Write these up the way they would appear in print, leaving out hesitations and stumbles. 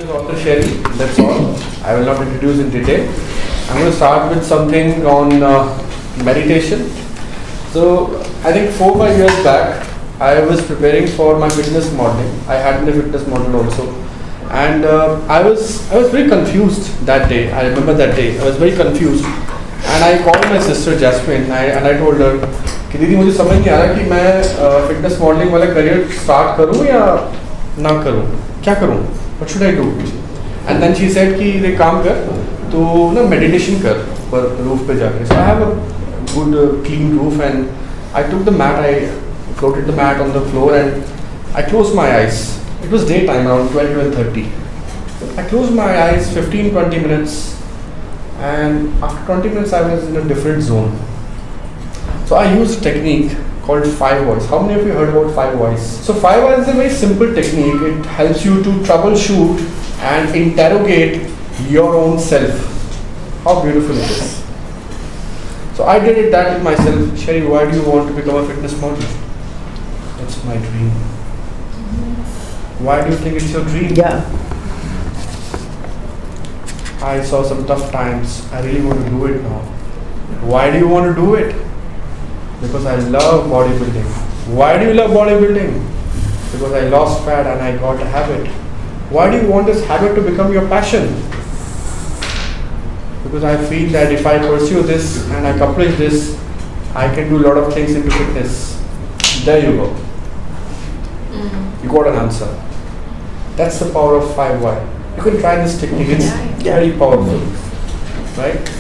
is author Sherry, that's all. I will not introduce in detail. I'm going to start with something on meditation. So, I think 4 or 5 years back, I was preparing for my fitness modeling. I had been a fitness model also. And I was very confused that day. I remember that day. I was very confused. And I called my sister Jasmine and I told her, कि दीदी मुझे समझ नहीं आ रहा कि मैं fitness modelling वाला career start करूँ या ना करूँ, क्या करूँ, what should I do? And then she said कि ये काम कर, तो ना meditation कर पर roof पे जाके. So I have a good clean roof and I took the mat, I floated the mat on the floor and I closed my eyes. It was daytime around 12:30. I closed my eyes 15-20 minutes and after 20 minutes I was in a different zone. So I used a technique called 5 Whys. How many of you heard about 5 Whys? So 5 Whys is a very simple technique. It helps you to troubleshoot and interrogate your own self. How beautiful it is. So I did that with myself. Sherry, why do you want to become a fitness model? It's my dream. Why do you think it's your dream? Yeah. I saw some tough times. I really want to do it now. Why do you want to do it? Because I love bodybuilding. Why do you love bodybuilding? Because I lost fat and I got a habit. Why do you want this habit to become your passion? Because I feel that if I pursue this and accomplish this, I can do a lot of things into fitness. There you go. You got an answer. That's the power of 5 Why. You can try this technique. It's very powerful. Right?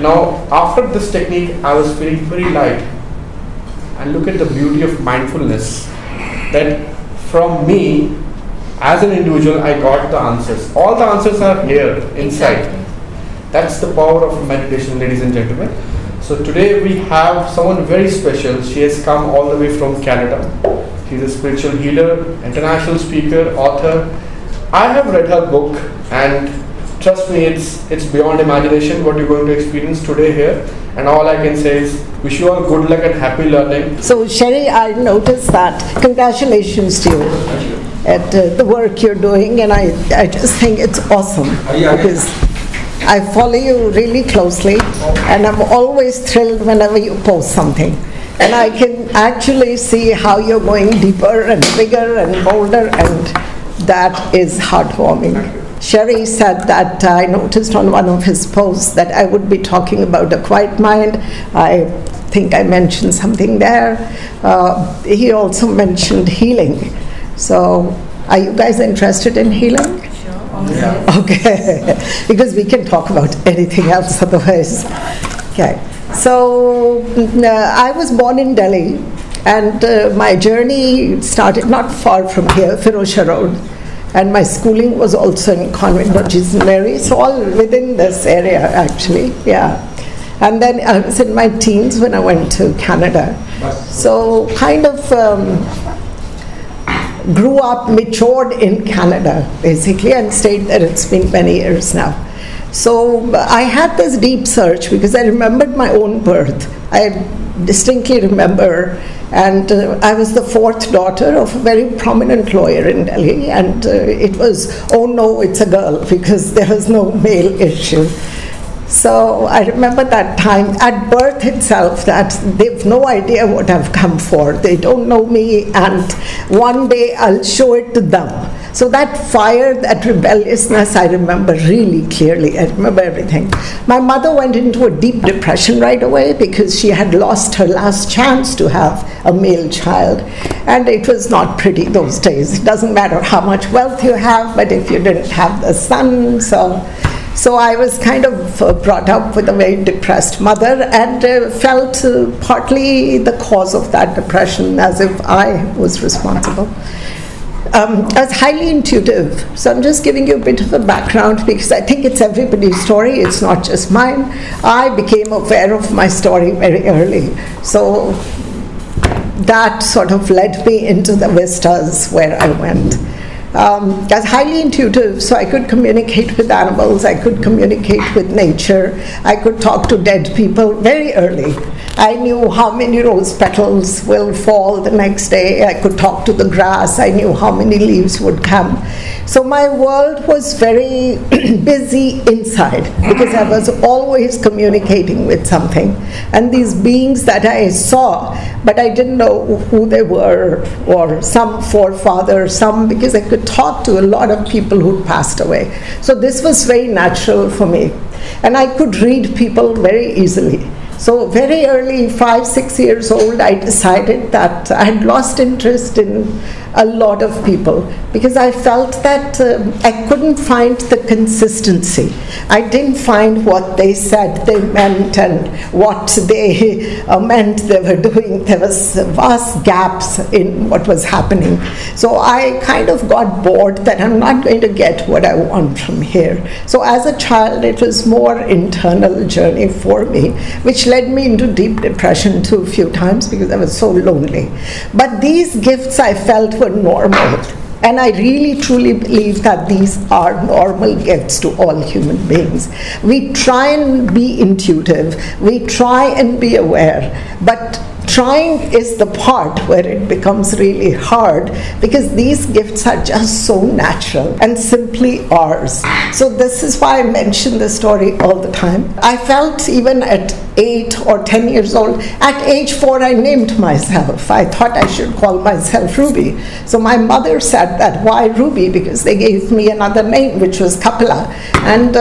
Now, after this technique, I was feeling very light. And look at the beauty of mindfulness. That from me, as an individual, I got the answers. All the answers are here, inside. Exactly. That's the power of meditation, ladies and gentlemen. So today we have someone very special. She has come all the way from Canada. She's a spiritual healer, international speaker, author. I have read her book and trust me, it's beyond imagination what you're going to experience today here. And all I can say is, wish you all good luck and happy learning. So Sherry, I noticed that. Congratulations to you at the work you're doing, and I just think it's awesome because I follow you really closely and I'm always thrilled whenever you post something. And I can actually see how you're going deeper and bigger and bolder, and that is heartwarming. Sherry said that I noticed on one of his posts that I would be talking about a quiet mind. I think I mentioned something there. He also mentioned healing. So, are you guys interested in healing? Sure. Yeah. Okay, because we can talk about anything else otherwise. Okay, so I was born in Delhi, and my journey started not far from here, Firozshah Road. And my schooling was also in Convent of Jesus Mary, so all within this area actually, yeah. And then I was in my teens when I went to Canada. So kind of grew up, matured in Canada basically, and stayed there. It's been many years now. So I had this deep search because I remembered my own birth. I distinctly remember, and I was the 4th daughter of a very prominent lawyer in Delhi, and it was, oh no, it's a girl, because there was no male issue. So I remember that time at birth itself that they've no idea what I've come for. They don't know me, and one day I'll show it to them. So that fire, that rebelliousness, I remember really clearly. I remember everything. My mother went into a deep depression right away because she had lost her last chance to have a male child. And it was not pretty those days. It doesn't matter how much wealth you have, but if you didn't have the son, so I was kind of brought up with a very depressed mother, and felt partly the cause of that depression as if I was responsible. I was highly intuitive, so I'm just giving you a bit of a background because I think it's everybody's story, it's not just mine. I became aware of my story very early, so that sort of led me into the vistas where I went. I was highly intuitive, so I could communicate with animals, I could communicate with nature, I could talk to dead people very early. I knew how many rose petals will fall the next day. I could talk to the grass. I knew how many leaves would come. So my world was very busy inside because I was always communicating with something. And these beings that I saw, but I didn't know who they were, or some forefathers, some, because I could talk to a lot of people who'd passed away. So this was very natural for me. And I could read people very easily. So very early, 5, 6 years old, I decided that I had lost interest in a lot of people because I felt that I couldn't find the consistency. I didn't find what they said they meant and what they meant they were doing. There was vast gaps in what was happening. So I kind of got bored that I'm not going to get what I want from here. So as a child, it was more internal journey for me, which led me into deep depression too a few times because I was so lonely. But these gifts I felt were normal. And I really truly believe that these are normal gifts to all human beings. We try and be intuitive, we try and be aware, but trying is the part where it becomes really hard because these gifts are just so natural and simply ours. So this is why I mention this story all the time. I felt even at 8 or 10 years old, at age 4 I named myself. I thought I should call myself Ruby. So my mother said that, why Ruby? Because they gave me another name, which was Kapila. And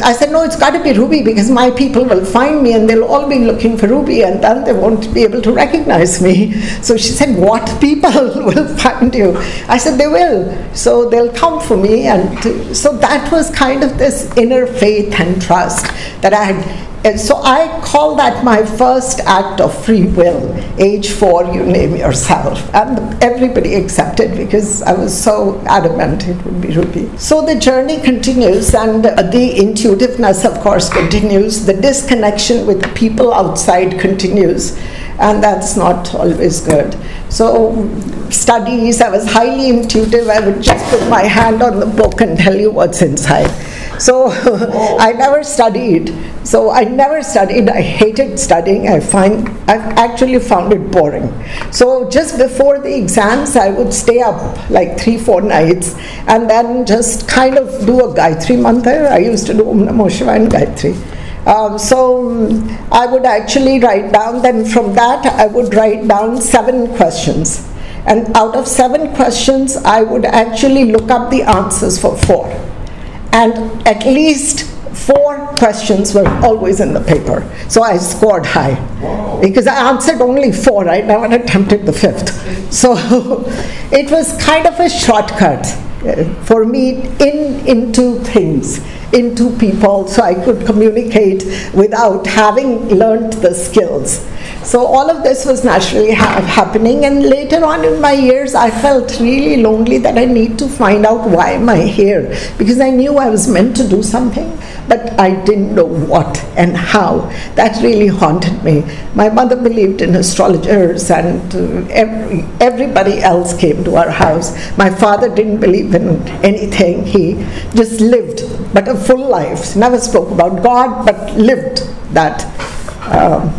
I said, no, it's got to be Ruby because my people will find me and they'll all be looking for Ruby and then they won't be able to recognize me. So she said, what people will find you? I said, they will. So they'll come for me. And so that was kind of this inner faith and trust that I had. And so I call that my first act of free will. Age 4, you name yourself. And everybody accepted because I was so adamant it would be Ruby. So the journey continues and the intuitiveness, of course, continues. The disconnection with the people outside continues. And that's not always good. So studies, I was highly intuitive. I would just put my hand on the book and tell you what's inside. So I never studied. I hated studying. I actually found it boring. So just before the exams, I would stay up like 3-4 nights and then just kind of do a Gayatri mantra. I used to do Om Namo Shivaya and Gayatri. So I would actually write down, then from that I would write down 7 questions. And out of 7 questions, I would actually look up the answers for 4. And at least 4 questions were always in the paper. So I scored high. Wow. Because I answered only 4. I never attempted the 5th. So it was kind of a shortcut for me into things, into people, so I could communicate without having learned the skills. So all of this was naturally happening, and later on in my years I felt really lonely that I need to find out why am I here, because I knew I was meant to do something, but I didn't know what and how. That really haunted me. My mother believed in astrologers, and everybody else came to our house. My father didn't believe in anything. He just lived, but a full life. Never spoke about God, but lived that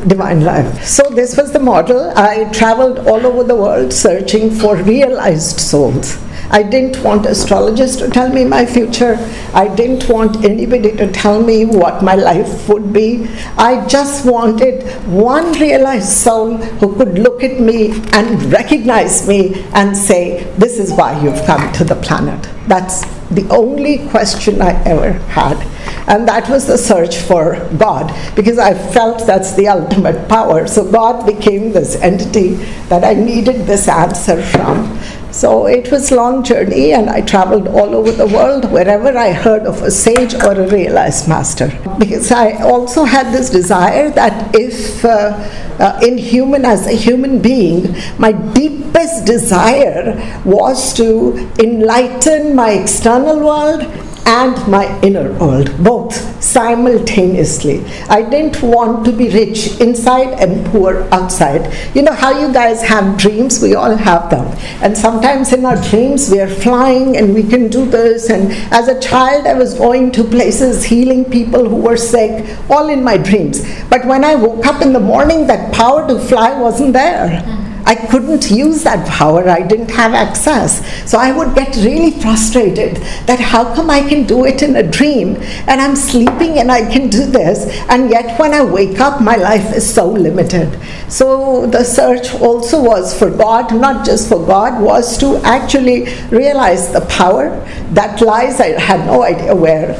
divine life. So this was the model. I traveled all over the world searching for realized souls. I didn't want astrologers to tell me my future. I didn't want anybody to tell me what my life would be. I just wanted one realized soul who could look at me and recognize me and say, this is why you've come to the planet. That's the only question I ever had. And that was the search for God, because I felt that's the ultimate power. So God became this entity that I needed this answer from. So it was a long journey, and I traveled all over the world wherever I heard of a sage or a realized master. Because I also had this desire that if as a human being, my deepest desire was to enlighten my external world and my inner world, both simultaneously. I didn't want to be rich inside and poor outside. You know how you guys have dreams? We all have them. And sometimes in our dreams we are flying and we can do this. And as a child I was going to places, healing people who were sick, all in my dreams. But when I woke up in the morning, that power to fly wasn't there. I couldn't use that power. I didn't have access. So I would get really frustrated that how come I can do it in a dream and I'm sleeping and I can do this, and yet when I wake up my life is so limited. So the search also was for God, not just for God, was to actually realize the power that lies, I had no idea where,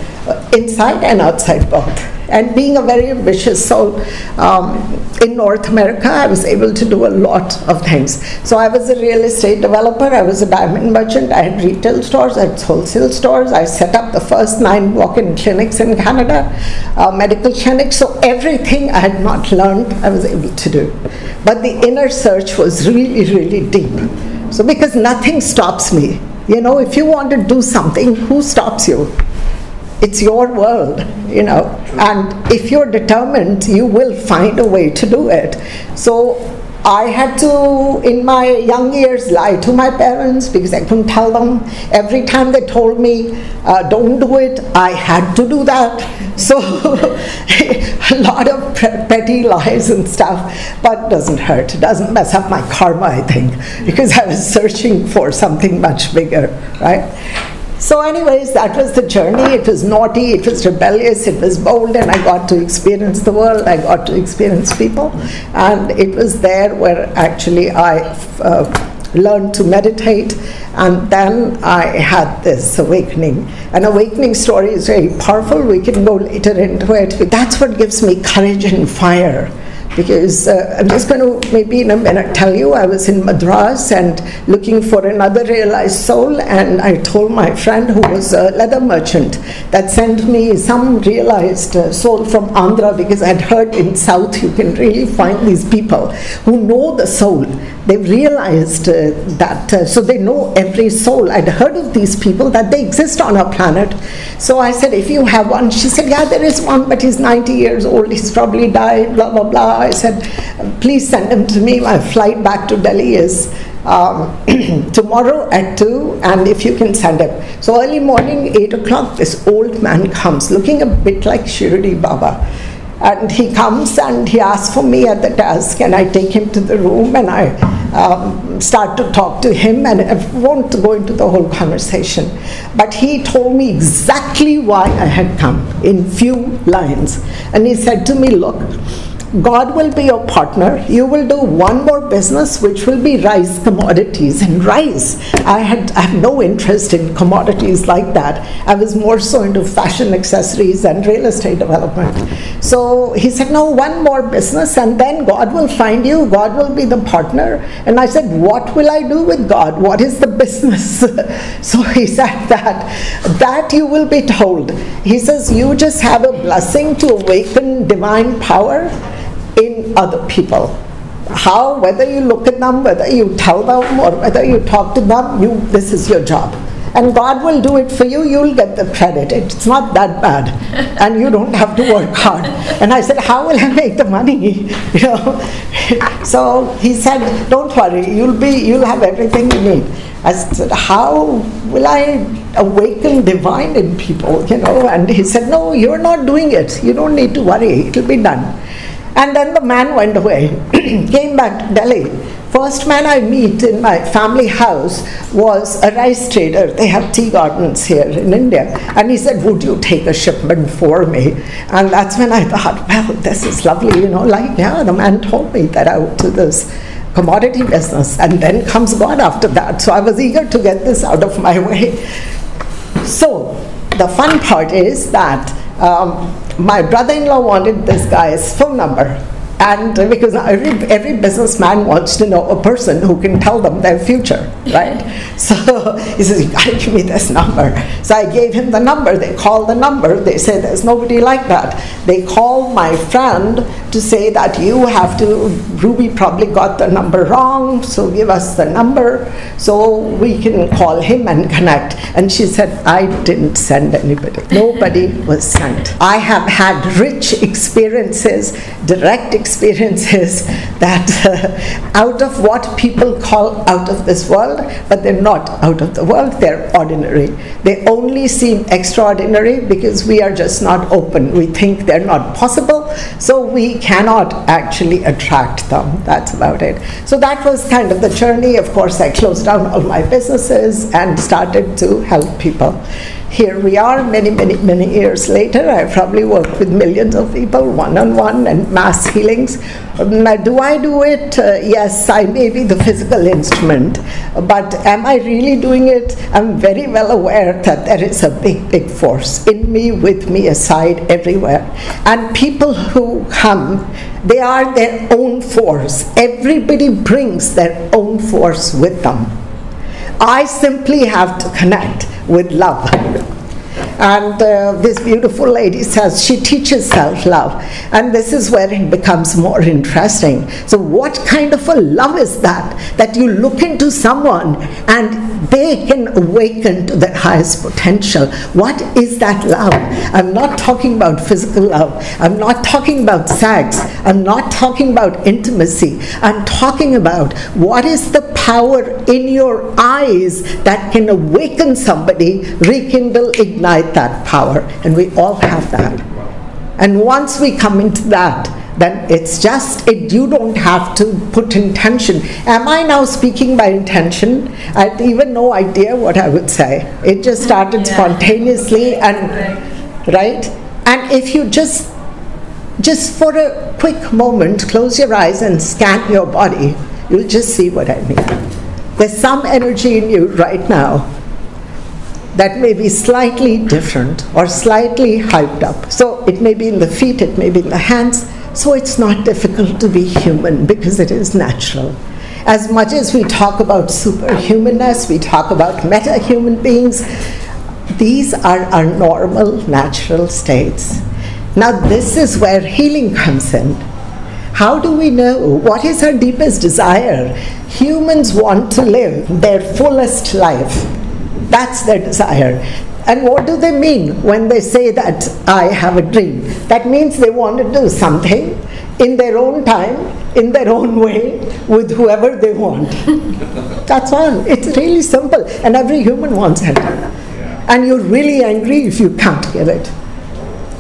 inside and outside both. And being a very ambitious soul, in North America, I was able to do a lot of things. So I was a real estate developer, I was a diamond merchant, I had retail stores, I had wholesale stores, I set up the first 9 walk-in clinics in Canada, medical clinics, so everything I had not learned, I was able to do. But the inner search was really, really deep. So because nothing stops me. You know, if you want to do something, who stops you? It's your world, you know, and if you're determined, you will find a way to do it. So I had to, in my young years, lie to my parents because I couldn't tell them. Every time they told me, don't do it, I had to do that. So a lot of petty lies and stuff, but it doesn't hurt. It doesn't mess up my karma, I think, because I was searching for something much bigger, right? So anyways, that was the journey. It was naughty, it was rebellious, it was bold, and I got to experience the world, I got to experience people. And it was there where actually I learned to meditate, and then I had this awakening. An awakening story is very powerful. We can go later into it. That's what gives me courage and fire. Because I'm just going to maybe in a minute tell you, I was in Madras and looking for another realized soul, and I told my friend who was a leather merchant that sent me some realized soul from Andhra, because I'd heard in South you can really find these people who know the soul. They've realized that, so they know every soul. I'd heard of these people, that they exist on our planet. So I said, if you have one, she said, yeah, there is one, but he's 90 years old, he's probably died, blah, blah, blah. I said, please send him to me. My flight back to Delhi is tomorrow at 2, and if you can send him. So early morning, 8 o'clock, this old man comes, looking a bit like Shirdi Baba. And he comes and he asks for me at the desk, and I take him to the room and I start to talk to him, and I won't go into the whole conversation. But he told me exactly why I had come in few lines. And he said to me, look, God will be your partner. You will do one more business, which will be rice commodities. And rice, I have no interest in commodities like that. I was more so into fashion accessories and real estate development. So he said, no, one more business, and then God will find you. God will be the partner. And I said, what will I do with God? What is the business? So he said that you will be told. He says, you just have a blessing to awaken divine power in other people. How, whether you look at them, whether you tell them, or whether you talk to them, this is your job. And God will do it for you, you'll get the credit. It's not that bad. And you don't have to work hard. And I said, how will I make the money? You know? So he said, don't worry, you'll have everything you need. I said, how will I awaken divine in people? You know? And he said, no, you're not doing it. You don't need to worry, it'll be done. And then the man went away, came back to Delhi. First man I meet in my family house was a rice trader. They have tea gardens here in India. And he said, would you take a shipment for me? And that's when I thought, well, this is lovely, you know, like, yeah, the man told me that I would do this commodity business. And then comes God after that. So I was eager to get this out of my way. So the fun part is that my brother-in-law wanted this guy's phone number, And because every businessman wants to know a person who can tell them their future, right? So he says, you got to give me this number. So I gave him the number. They called the number. They said, there's nobody like that. They called my friend to say that you have to, Ruby probably got the number wrong, so give us the number so we can call him and connect. And she said, I didn't send anybody. Nobody was sent. I have had rich experiences, direct experiences that out of what people call out of this world, but they're not out of the world, they're ordinary. They only seem extraordinary because we are just not open. We think they're not possible, so we cannot actually attract them. That's about it. So that was kind of the journey. Of course, I closed down all my businesses and started to help people. Here we are, many years later. I probably work with millions of people, one-on-one, and mass healings. Do I do it? Yes, I may be the physical instrument, but am I really doing it? I'm very well aware that there is a big force in me, with me, aside, everywhere. And people who come, they are their own force. Everybody brings their own force with them. I simply have to connect with love. And this beautiful lady says she teaches self-love, and this is where it becomes more interesting. So what kind of a love is that you look into someone and they can awaken to their highest potential? What is that love? I'm not talking about physical love. I'm not talking about sex. I'm not talking about intimacy. I'm talking about what is the power in your eyes that can awaken somebody, rekindle, ignite that power. And we all have that. And once we come into that, then it's just, you don't have to put intention. Am I now speaking by intention? I had even no idea what I would say. It just started spontaneously, and right? And if you just for a quick moment, close your eyes and scan your body, you'll just see what I mean. There's some energy in you right now that may be slightly different or slightly hyped up. So it may be in the feet, it may be in the hands. So it's not difficult to be human because it is natural. As much as we talk about superhumanness, we talk about meta-human beings, these are our normal, natural states. Now this is where healing comes in. How do we know? What is our deepest desire? Humans want to live their fullest life. That's their desire. And what do they mean when they say that I have a dream? That means they want to do something in their own time, in their own way, with whoever they want. That's all. It's really simple. And every human wants it. And you're really angry if you can't get it.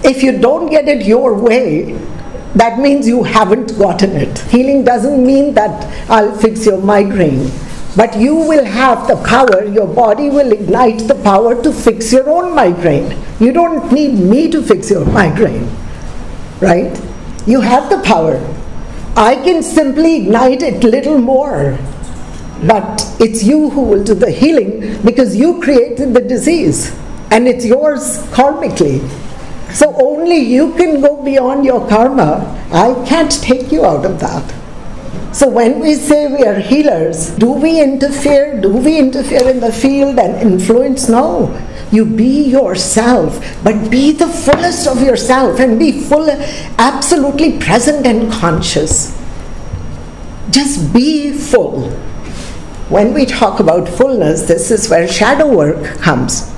If you don't get it your way, that means you haven't gotten it. Healing doesn't mean that I'll fix your migraine. But you will have the power, your body will ignite the power to fix your own migraine. You don't need me to fix your migraine, right? You have the power. I can simply ignite it a little more. But it's you who will do the healing because you created the disease. And it's yours karmically. So only you can go beyond your karma. I can't take you out of that. So when we say we are healers, do we interfere? Do we interfere in the field and influence? No. You be yourself, but be the fullest of yourself and be full, absolutely present and conscious. Just be full. When we talk about fullness, this is where shadow work comes.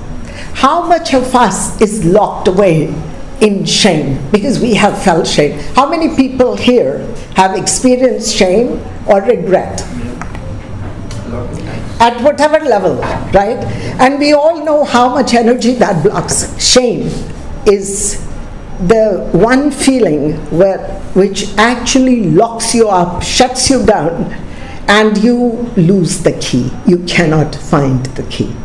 How much of us is locked away in shame because we have felt shame? How many people here have experienced shame or regret? At whatever level, right? And we all know how much energy that blocks. Shame is the one feeling which actually locks you up, shuts you down, and you lose the key. You cannot find the key.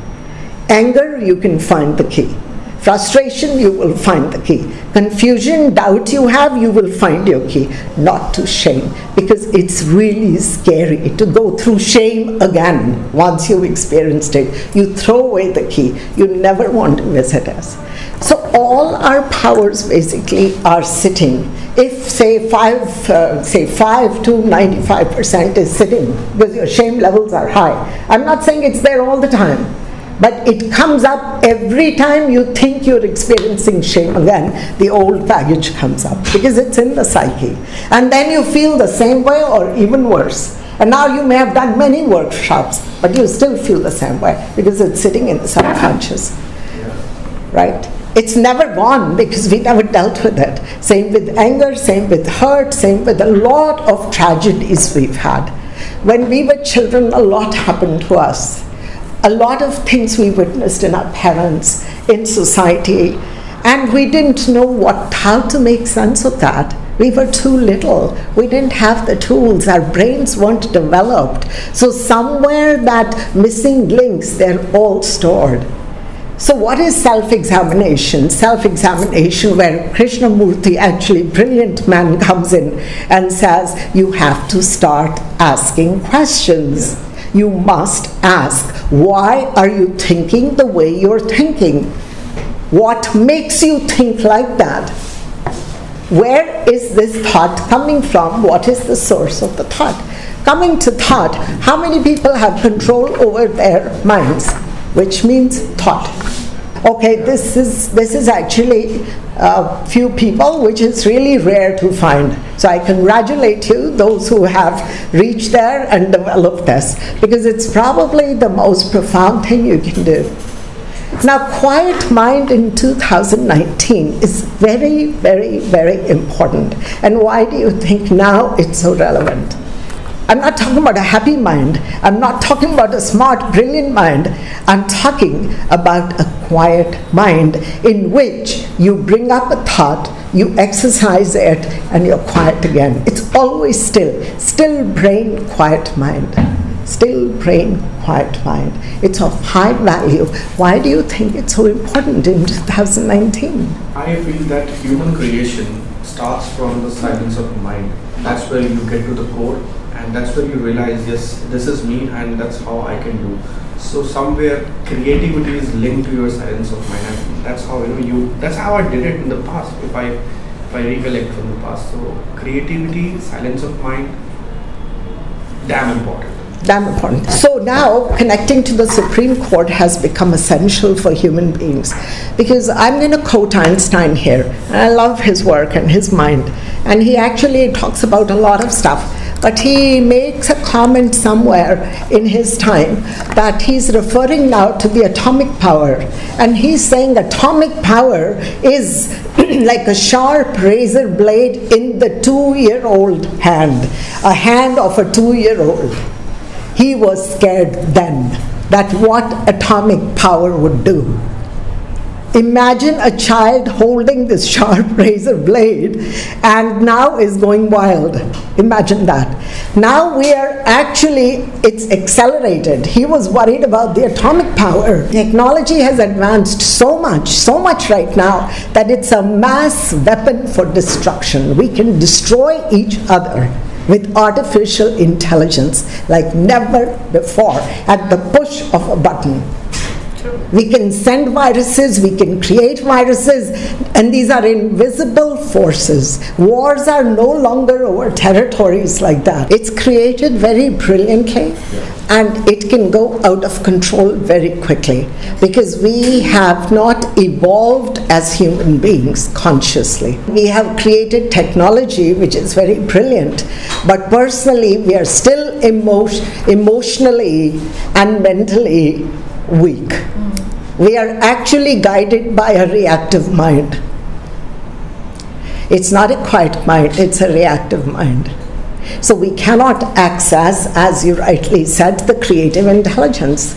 Anger, you can find the key. frustration, you will find the key. Confusion, doubt you have, you will find your key. Not to shame, because it's really scary to go through shame again once you've experienced it. You throw away the key. You never want to visit us. So all our powers basically are sitting. If say 5 to 95% is sitting because your shame levels are high. I'm not saying it's there all the time, but it comes up every time you think you're experiencing shame again. The old baggage comes up because it's in the psyche, and then you feel the same way or even worse. And now you may have done many workshops, but you still feel the same way because it's sitting in the subconscious, right? It's never gone because we never dealt with it. Same with anger, same with hurt, same with a lot of tragedies we've had. When we were children, a lot happened to us. A lot of things we witnessed in our parents, in society, and we didn't know how to make sense of that. We were too little. We didn't have the tools. Our brains weren't developed. So somewhere that missing links, they're all stored. So what is self-examination? Self-examination where Krishnamurti, actually brilliant man, comes in and says, you have to start asking questions. You must ask, why are you thinking the way you're thinking? What makes you think like that? Where is this thought coming from? What is the source of the thought? Coming to thought, how many people have control over their minds? Which means thought. Okay, this is actually a few people, which is really rare to find. So I congratulate you, those who have reached there and developed this, because it's probably the most profound thing you can do. Now, quiet mind in 2019 is very, very, very important. And why do you think now it's so relevant? I'm not talking about a happy mind. I'm not talking about a smart, brilliant mind. I'm talking about a quiet mind in which you bring up a thought, you exercise it, and you're quiet again. It's always still brain, quiet mind. Still brain, quiet mind. It's of high value. Why do you think it's so important in 2019? I feel that human creation starts from the silence of mind. That's where you get to the core. And that's where you realize, yes, this is me and that's how I can do. So somewhere creativity is linked to your silence of mind. And that's how that's how I did it in the past, if I recollect from the past. So creativity, silence of mind, damn important. Damn important. So now connecting to the Supreme Court has become essential for human beings, because I'm going to quote Einstein here, and I love his work and his mind, and he actually talks about a lot of stuff, but he makes a comment somewhere in his time that he's referring now to the atomic power, and he's saying atomic power is like a sharp razor blade in the 2-year-old hand, a hand of a 2-year-old. He was scared then that what atomic power would do. Imagine a child holding this sharp razor blade and now is going wild. Imagine that. Now it's accelerated. He was worried about the atomic power. Technology has advanced so much right now that it's a mass weapon for destruction. We can destroy each other with artificial intelligence like never before at the push of a button. We can send viruses, we can create viruses, and these are invisible forces. Wars are no longer over territories like that. It's created very brilliantly, and it can go out of control very quickly, because we have not evolved as human beings consciously. We have created technology which is very brilliant, but personally we are still emotionally and mentally weak. We are actually guided by a reactive mind. It's not a quiet mind, it's a reactive mind. So we cannot access, as you rightly said, the creative intelligence.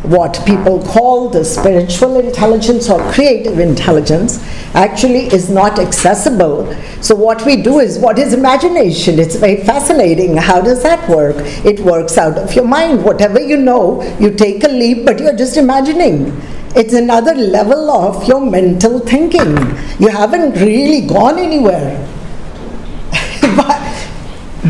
What people call the spiritual intelligence or creative intelligence actually is not accessible. So what we do is, what is imagination? It's very fascinating. How does that work? It works out of your mind. Whatever you know, you take a leap, but you're just imagining. It's another level of your mental thinking. You haven't really gone anywhere.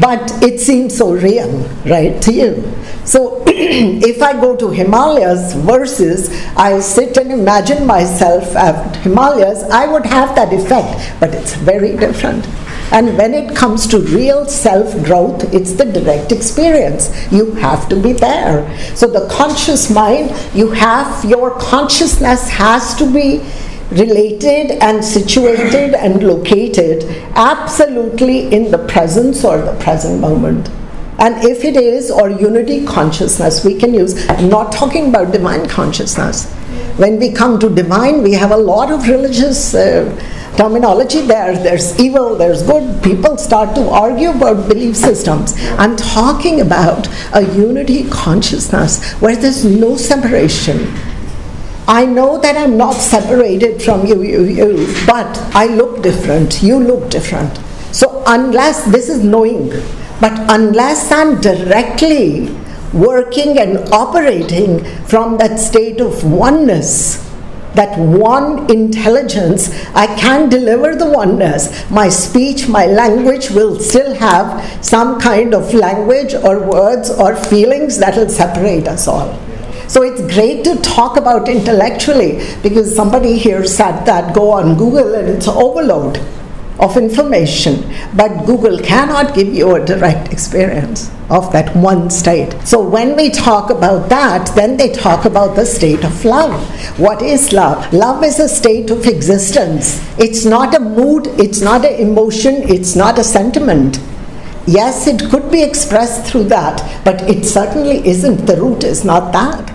But it seems so real, right, to you. So if I go to Himalayas versus I sit and imagine myself at Himalayas, I would have that effect, but it's very different. And when it comes to real self-growth, it's the direct experience. You have to be there. So the conscious mind, your consciousness has to be related and situated and located absolutely in the presence or the present moment. And if it is, or unity consciousness, we can use, I'm not talking about divine consciousness. When we come to divine, we have a lot of religious terminology there. There's evil, there's good. People start to argue about belief systems. I'm talking about a unity consciousness where there's no separation. I know that I'm not separated from you, but I look different, you look different. So unless, this is knowing, but unless I'm directly working and operating from that state of oneness, that one intelligence, I can deliver the oneness. My speech, my language will still have some kind of language or words or feelings that will separate us all. So it's great to talk about intellectually, because somebody here said that go on Google and it's overload of information, but Google cannot give you a direct experience of that one state. So when we talk about that, then they talk about the state of love. What is love? Love is a state of existence. It's not a mood, it's not an emotion, it's not a sentiment. Yes, it could be expressed through that, but it certainly isn't. The root is not that.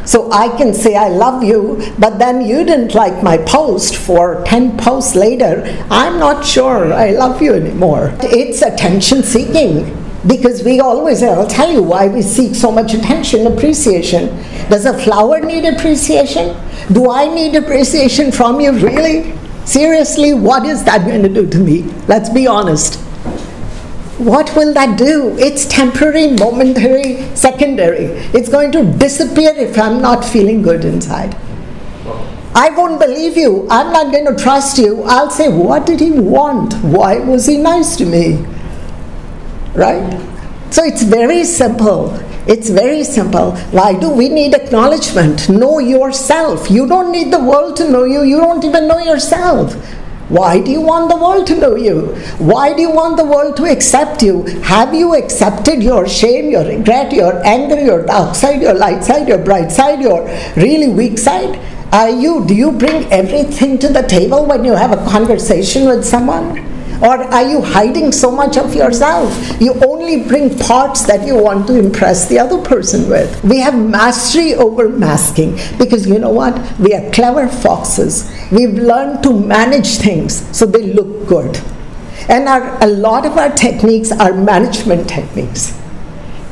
So I can say I love you, but then you didn't like my post for 10 posts later. I'm not sure I love you anymore. It's attention seeking, because we always, I'll tell you why we seek so much attention, appreciation. Does a flower need appreciation? Do I need appreciation from you, really? Seriously, what is that going to do to me? Let's be honest. What will that do? It's temporary, momentary, secondary. It's going to disappear if I'm not feeling good inside. I won't believe you. I'm not going to trust you. I'll say, what did he want? Why was he nice to me? Right? So it's very simple. It's very simple. Why do we need acknowledgement? Know yourself. You don't need the world to know you. You don't even know yourself. Why do you want the world to know you? Why do you want the world to accept you? Have you accepted your shame, your regret, your anger, your dark side, your light side, your bright side, your really weak side? Do you bring everything to the table when you have a conversation with someone? Or are you hiding so much of yourself? You only bring parts that you want to impress the other person with. We have mastery over masking, because you know what? We are clever foxes. We've learned to manage things so they look good. And a lot of our techniques are management techniques.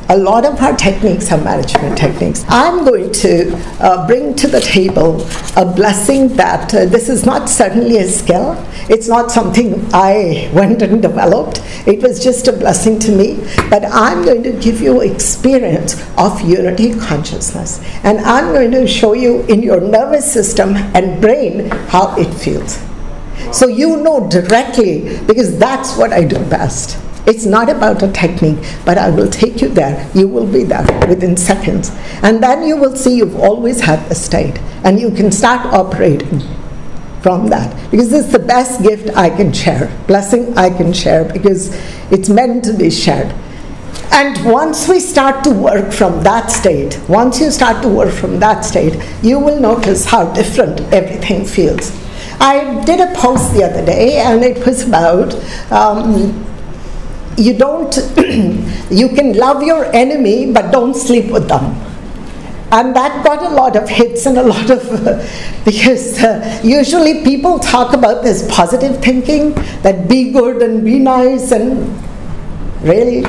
A lot of our techniques are management techniques. I'm going to bring to the table a blessing that this is not certainly a skill. It's not something I went and developed. It was just a blessing to me. But I'm going to give you experience of unity consciousness. And I'm going to show you in your nervous system and brain how it feels. So you know directly, because that's what I do best. It's not about a technique, but I will take you there. You will be there within seconds. And then you will see you've always had a state. And you can start operating from that. Because it's the best gift I can share. Blessing I can share, because it's meant to be shared. And once we start to work from that state, once you start to work from that state, you will notice how different everything feels. I did a post the other day, and it was about you can love your enemy, but don't sleep with them. And that got a lot of hits and a lot of, because usually people talk about this positive thinking, that be good and be nice, and really,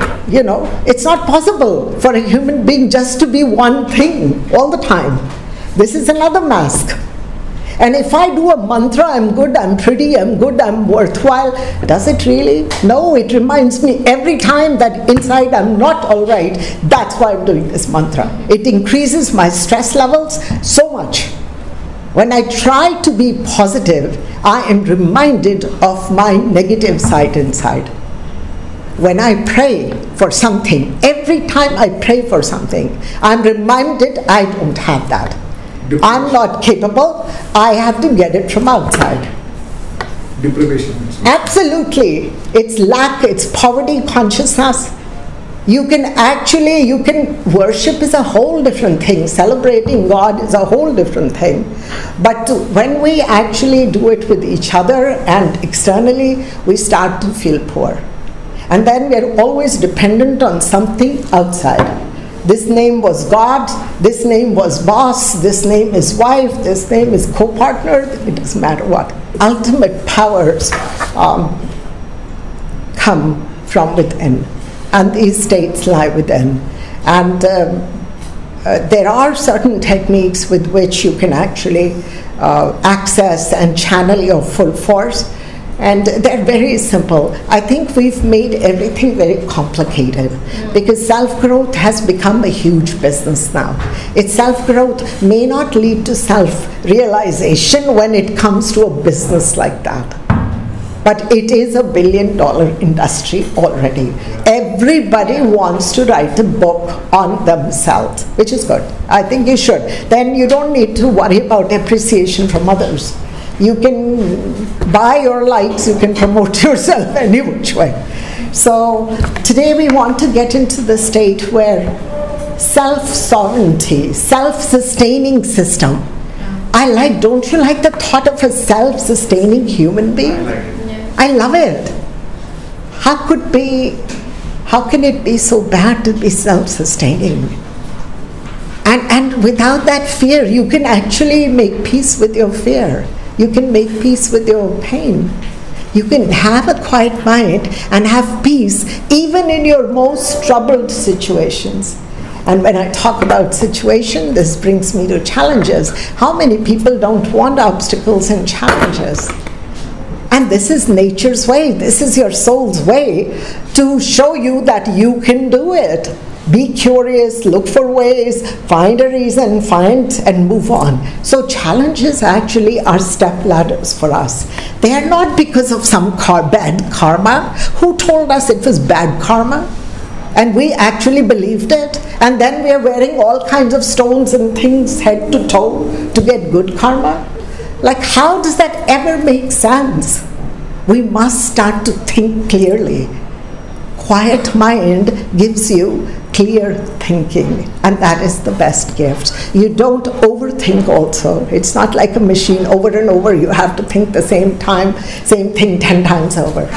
it's not possible for a human being just to be one thing all the time. This is another mask. And if I do a mantra, I'm good, I'm pretty, I'm good, I'm worthwhile, does it really? No, it reminds me every time that inside I'm not all right. That's why I'm doing this mantra. It increases my stress levels so much. When I try to be positive, I am reminded of my negative side inside. When I pray for something, every time I pray for something, I'm reminded I don't have that. I'm not capable. I have to get it from outside. Deprivation. Absolutely. It's lack, it's poverty consciousness. You can worship is a whole different thing. Celebrating God is a whole different thing. But when we actually do it with each other and externally, we start to feel poor. And then we're always dependent on something outside. This name was God, this name was boss, this name is wife, this name is co-partner, it doesn't matter what. Ultimate powers come from within, and these states lie within. And there are certain techniques with which you can actually access and channel your full force. And they're very simple. I think we've made everything very complicated because self-growth has become a huge business now. Its self-growth may not lead to self-realization when it comes to a business like that. But it is a billion-dollar industry already. Everybody wants to write a book on themselves, which is good. I think you should. Then you don't need to worry about appreciation from others. You can buy your likes, you can promote yourself any which way. So today we want to get into the state where self-sovereignty, self-sustaining system. Don't you like the thought of a self-sustaining human being? I love it. How can it be so bad to be self-sustaining? And without that fear, you can actually make peace with your fear. You can make peace with your pain. You can have a quiet mind and have peace even in your most troubled situations. And when I talk about situation, this brings me to challenges. How many people don't want obstacles and challenges? And this is nature's way. This is your soul's way to show you that you can do it. Be curious, look for ways, find a reason, and move on. So challenges actually are step ladders for us. They are not because of some bad karma. Who told us it was bad karma? And we actually believed it. And then we are wearing all kinds of stones and things head to toe to get good karma. Like, how does that ever make sense? We must start to think clearly. Quiet mind gives you clear thinking, and that is the best gift. You don't overthink also. It's not like a machine over and over. You have to think the same thing 10 times over.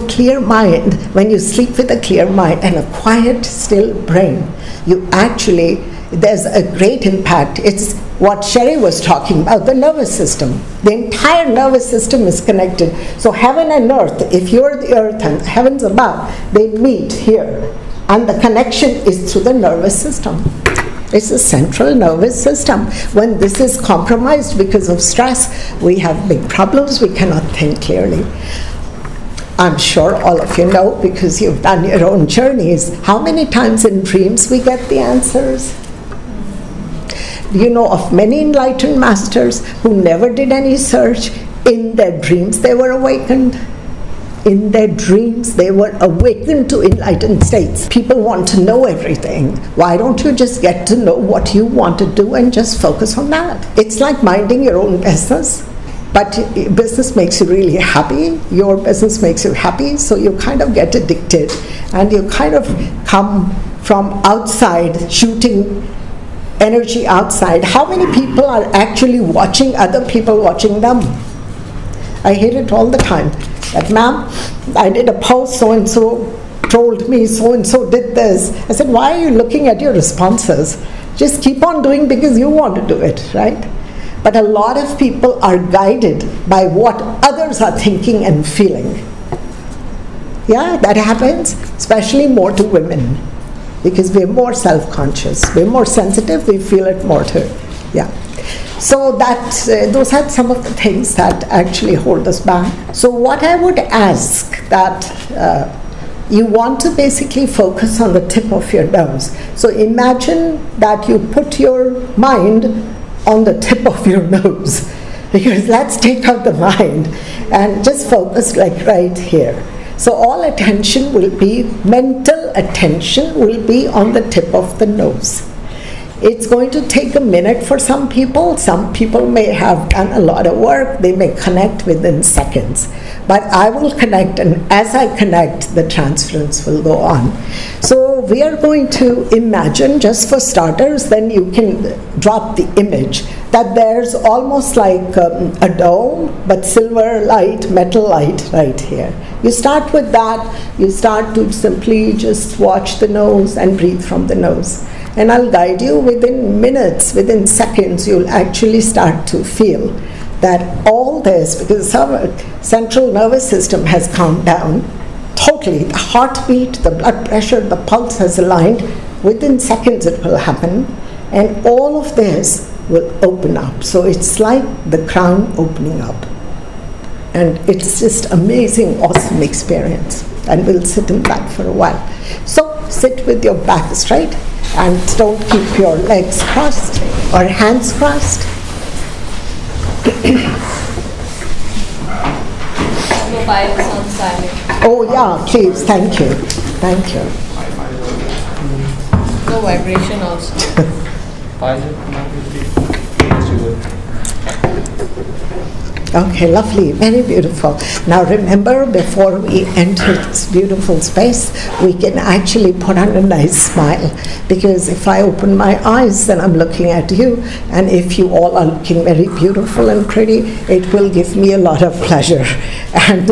Clear mind, when you sleep with a clear mind and a quiet, still brain, there's a great impact. It's what Sherry was talking about, the nervous system. The entire nervous system is connected. So heaven and earth, if you're the earth and heavens above, they meet here. And the connection is through the nervous system. It's the central nervous system. When this is compromised because of stress, we have big problems. We cannot think clearly. I'm sure all of you know, because you've done your own journeys, how many times in dreams we get the answers. You know of many enlightened masters who never did any search. In their dreams they were awakened. In their dreams they were awakened to enlightened states. People want to know everything. Why don't you just get to know what you want to do and just focus on that? It's like minding your own business. But business makes you really happy, your business makes you happy, so you kind of get addicted. And you kind of come from outside, shooting energy outside. How many people are actually watching other people watching them? I hear it all the time. That, ma'am, I did a post, so-and-so told me, so-and-so did this. I said, why are you looking at your responses? Just keep on doing because you want to do it, right? But a lot of people are guided by what others are thinking and feeling. Yeah, that happens, especially more to women, because we're more self-conscious, we're more sensitive, we feel it more too. Yeah. So those are some of the things that actually hold us back. So what I would ask that you want to basically focus on the tip of your nose. So imagine that you put your mind on the tip of your nose, because let's take out the mind and just focus like right here. So all attention will be, mental attention will be on the tip of the nose. It's going to take a minute for some people. Some people may have done a lot of work. They may connect within seconds. But I will connect, and as I connect, the transference will go on. So we are going to imagine, just for starters, then you can drop the image, that there's almost like a dome, but silver light, metal light right here. You start with that. You start to simply just watch the nose and breathe from the nose. And I'll guide you within minutes, within seconds, you'll actually start to feel that all this, because our central nervous system has calmed down totally. The heartbeat, the blood pressure, the pulse has aligned. Within seconds it will happen. And all of this will open up. So it's like the crown opening up. And it's just amazing, awesome experience. And we'll sit in that for a while. So sit with your back straight. And don't keep your legs crossed or hands crossed. Mobile is on silent. Oh yeah, please, thank you. Thank you. No vibration also. Okay, lovely, very beautiful. Now remember, before we enter this beautiful space, we can actually put on a nice smile. Because if I open my eyes, then I'm looking at you. And if you all are looking very beautiful and pretty, it will give me a lot of pleasure. And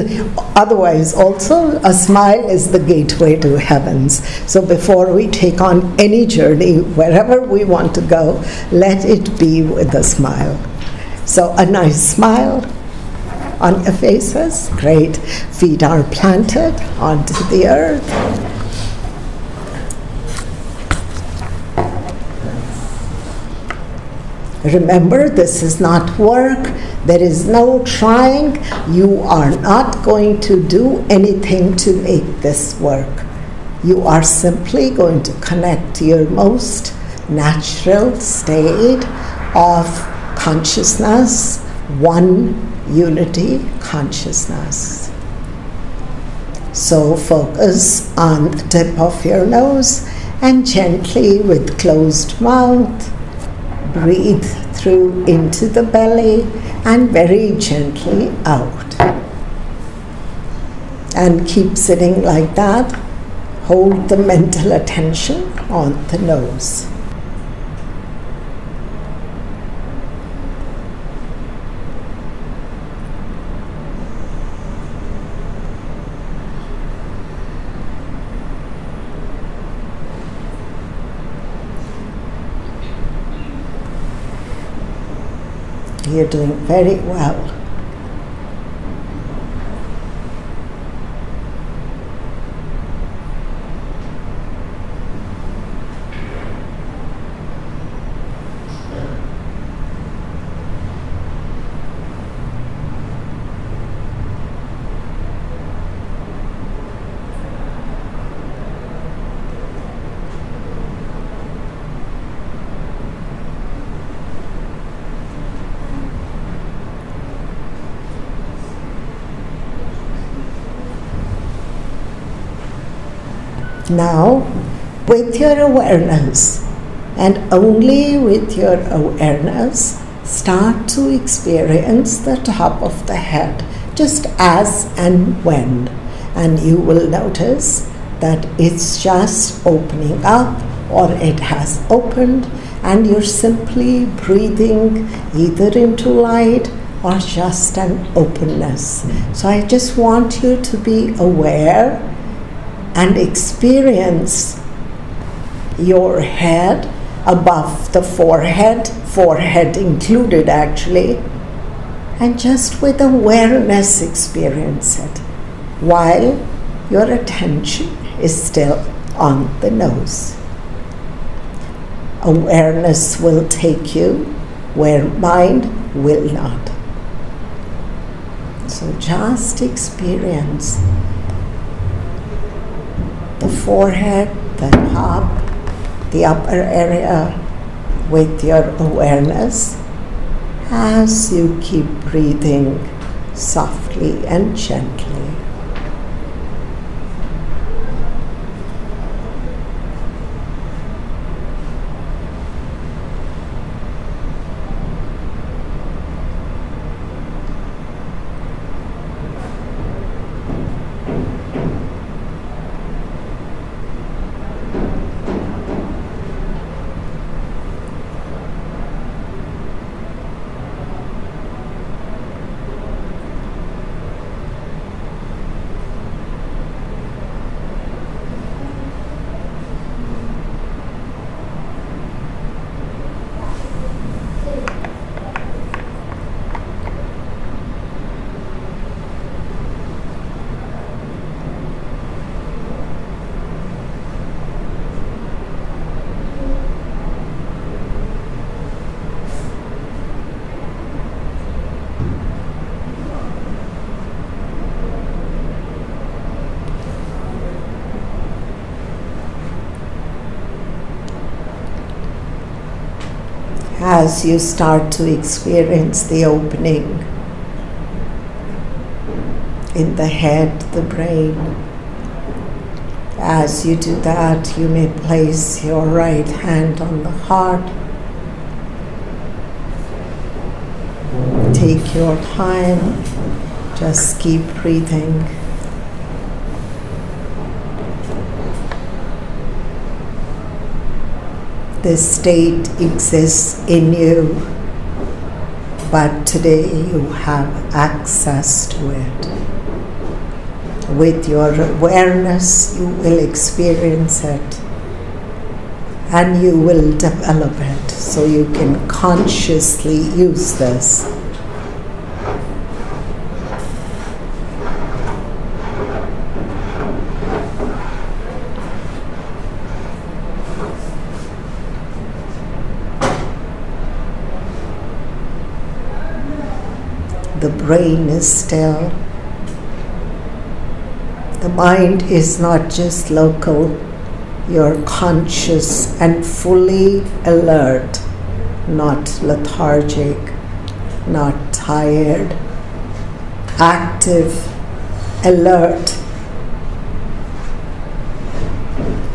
otherwise, also, a smile is the gateway to heavens. So before we take on any journey, wherever we want to go, let it be with a smile. So a nice smile on your faces. Great. Feet are planted onto the earth. Remember, this is not work. There is no trying. You are not going to do anything to make this work. You are simply going to connect to your most natural state of consciousness, one unity consciousness. So focus on the tip of your nose and gently, with closed mouth, breathe through into the belly and very gently out. And keep sitting like that. Hold the mental attention on the nose. You're doing very well. Now, with your awareness, and only with your awareness, start to experience the top of the head, just as and when. And you will notice that it's just opening up, or it has opened, and you're simply breathing either into light or just an openness. So I just want you to be aware and experience your head above the forehead, forehead included actually, and just with awareness experience it, while your attention is still on the nose. Awareness will take you where mind will not. So just experience the forehead, the top, the upper area with your awareness. as you keep breathing softly and gently. As you start to experience the opening in the head, the brain, as you do that, you may place your right hand on the heart. Take your time, just keep breathing. This state exists in you, but today you have access to it. With your awareness, you will experience it, and you will develop it so you can consciously use this. The brain is still. The mind is not just local. You're conscious and fully alert, not lethargic, not tired, active, alert,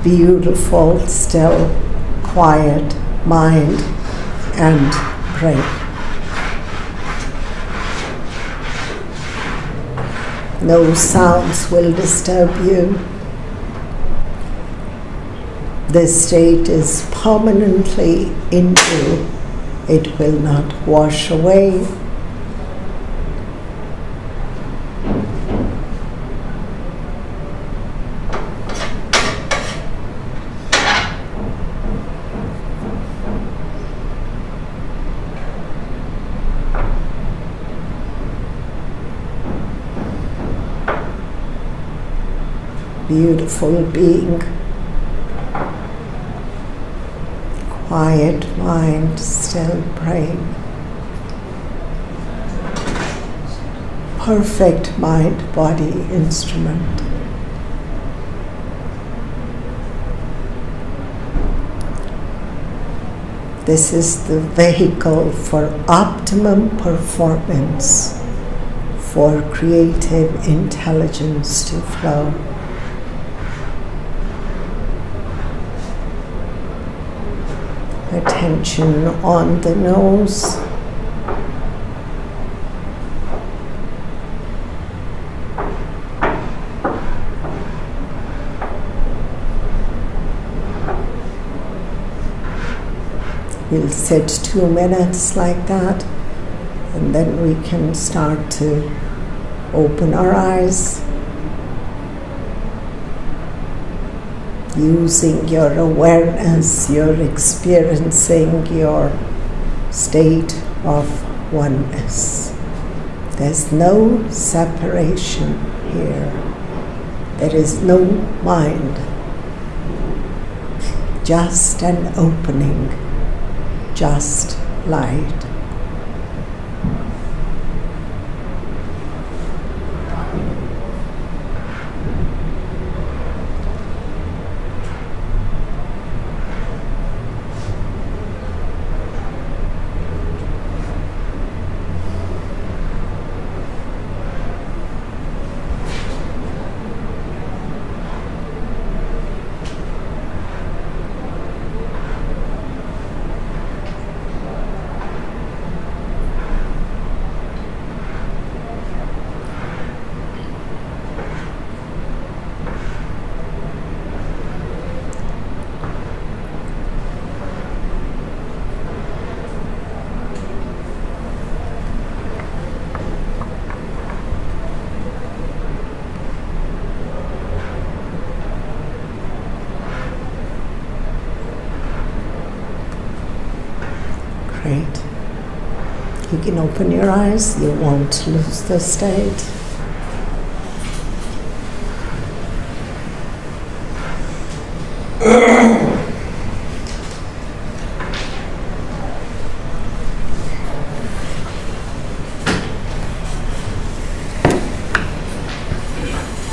beautiful, still, quiet mind and brain. No sounds will disturb you. This state is permanently in you. It will not wash away. Beautiful being, quiet mind, still brain, perfect mind-body instrument. This is the vehicle for optimum performance, for creative intelligence to flow. Attention on the nose. We'll sit 2 minutes like that, and then we can start to open our eyes. Using your awareness, you're experiencing your state of oneness. There's no separation here. There is no mind. Just an opening, just light. You can open your eyes, you won't lose the state.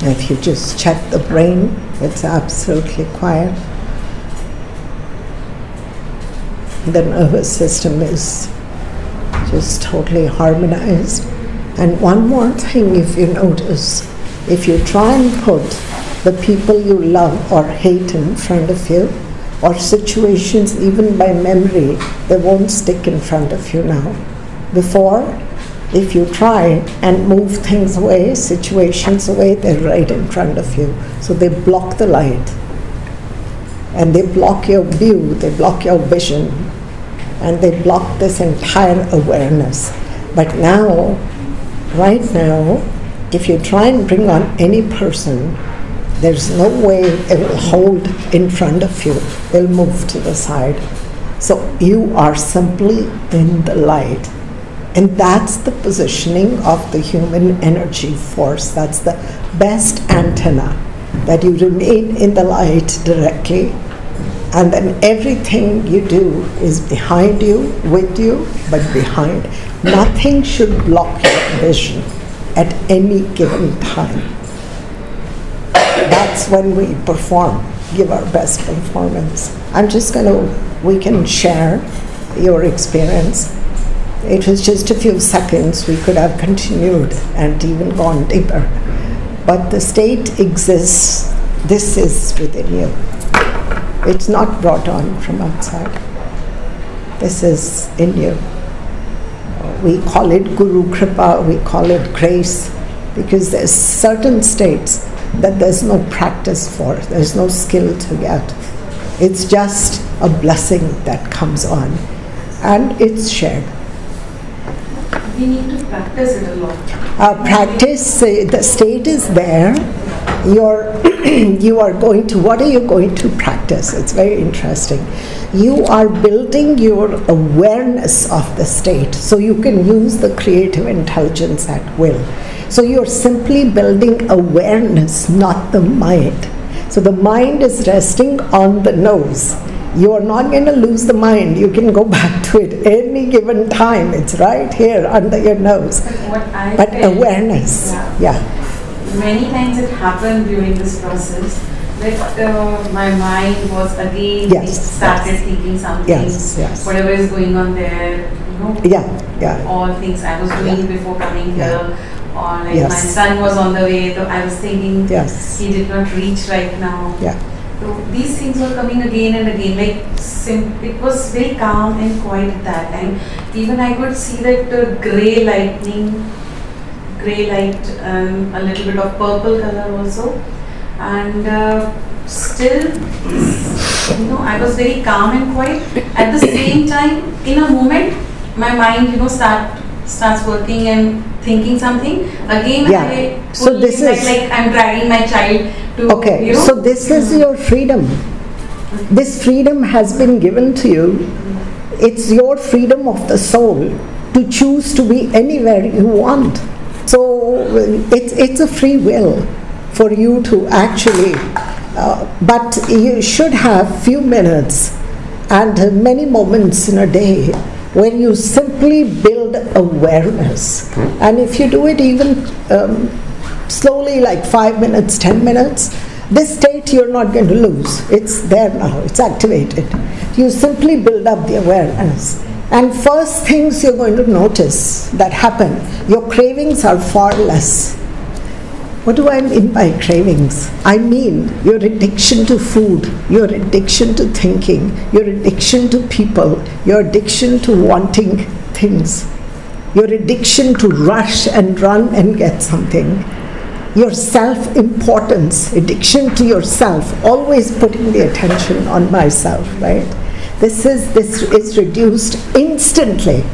If you just check the brain, it's absolutely quiet. The nervous system is just totally harmonized. And one more thing, if you notice, if you try and put the people you love or hate in front of you, or situations even by memory, they won't stick in front of you now. Before, if you try and move things away, situations away, they're right in front of you. So they block the light. And they block your view, they block your vision, and they block this entire awareness. But now, right now, if you try and bring on any person, there's no way it will hold in front of you. They'll move to the side. So you are simply in the light. And that's the positioning of the human energy force. That's the best antenna, that you remain in the light directly, and then everything you do is behind you, with you, but behind. Nothing should block your vision at any given time. That's when we perform, give our best performance. We can share your experience. It was just a few seconds. We could have continued and even gone deeper. But the state exists. This is within you. It's not brought on from outside. This is in you. We call it Guru Kripa, we call it grace, because there's certain states that there's no practice for, there's no skill to get. It's just a blessing that comes on, and it's shared. We need to practice it a lot. Practice, the state is there. What are you going to practice? It's very interesting. You are building your awareness of the state, so you can use the creative intelligence at will. So you're simply building awareness, not the mind. So the mind is resting on the nose. You're not going to lose the mind. You can go back to it any given time. It's right here under your nose. But awareness, yeah. Many times it happened during this process that my mind was again started thinking something, whatever is going on there, all things I was doing before coming here, or like my son was on the way, so I was thinking he did not reach right now. So these things were coming again and again, it was very calm and quiet at that time. Even I could see that grey light, a little bit of purple color also, and still, I was very calm and quiet. At the same time, in a moment, my mind, starts working and thinking something. Again, I so this is like I'm dragging my child to. Okay, so this is your freedom. This freedom has been given to you. It's your freedom of the soul to choose to be anywhere you want. So it's a free will for you to actually, but you should have few minutes and many moments in a day where you simply build awareness. And if you do it even slowly, like 5 minutes, 10 minutes, this state you're not going to lose. It's there now, it's activated. You simply build up the awareness. And first things you're going to notice that happen, your cravings are far less. What do I mean by cravings? I mean your addiction to food, your addiction to thinking, your addiction to people, your addiction to wanting things, your addiction to rush and run and get something, your self-importance, addiction to yourself, always putting the attention on myself, right? This is reduced instantly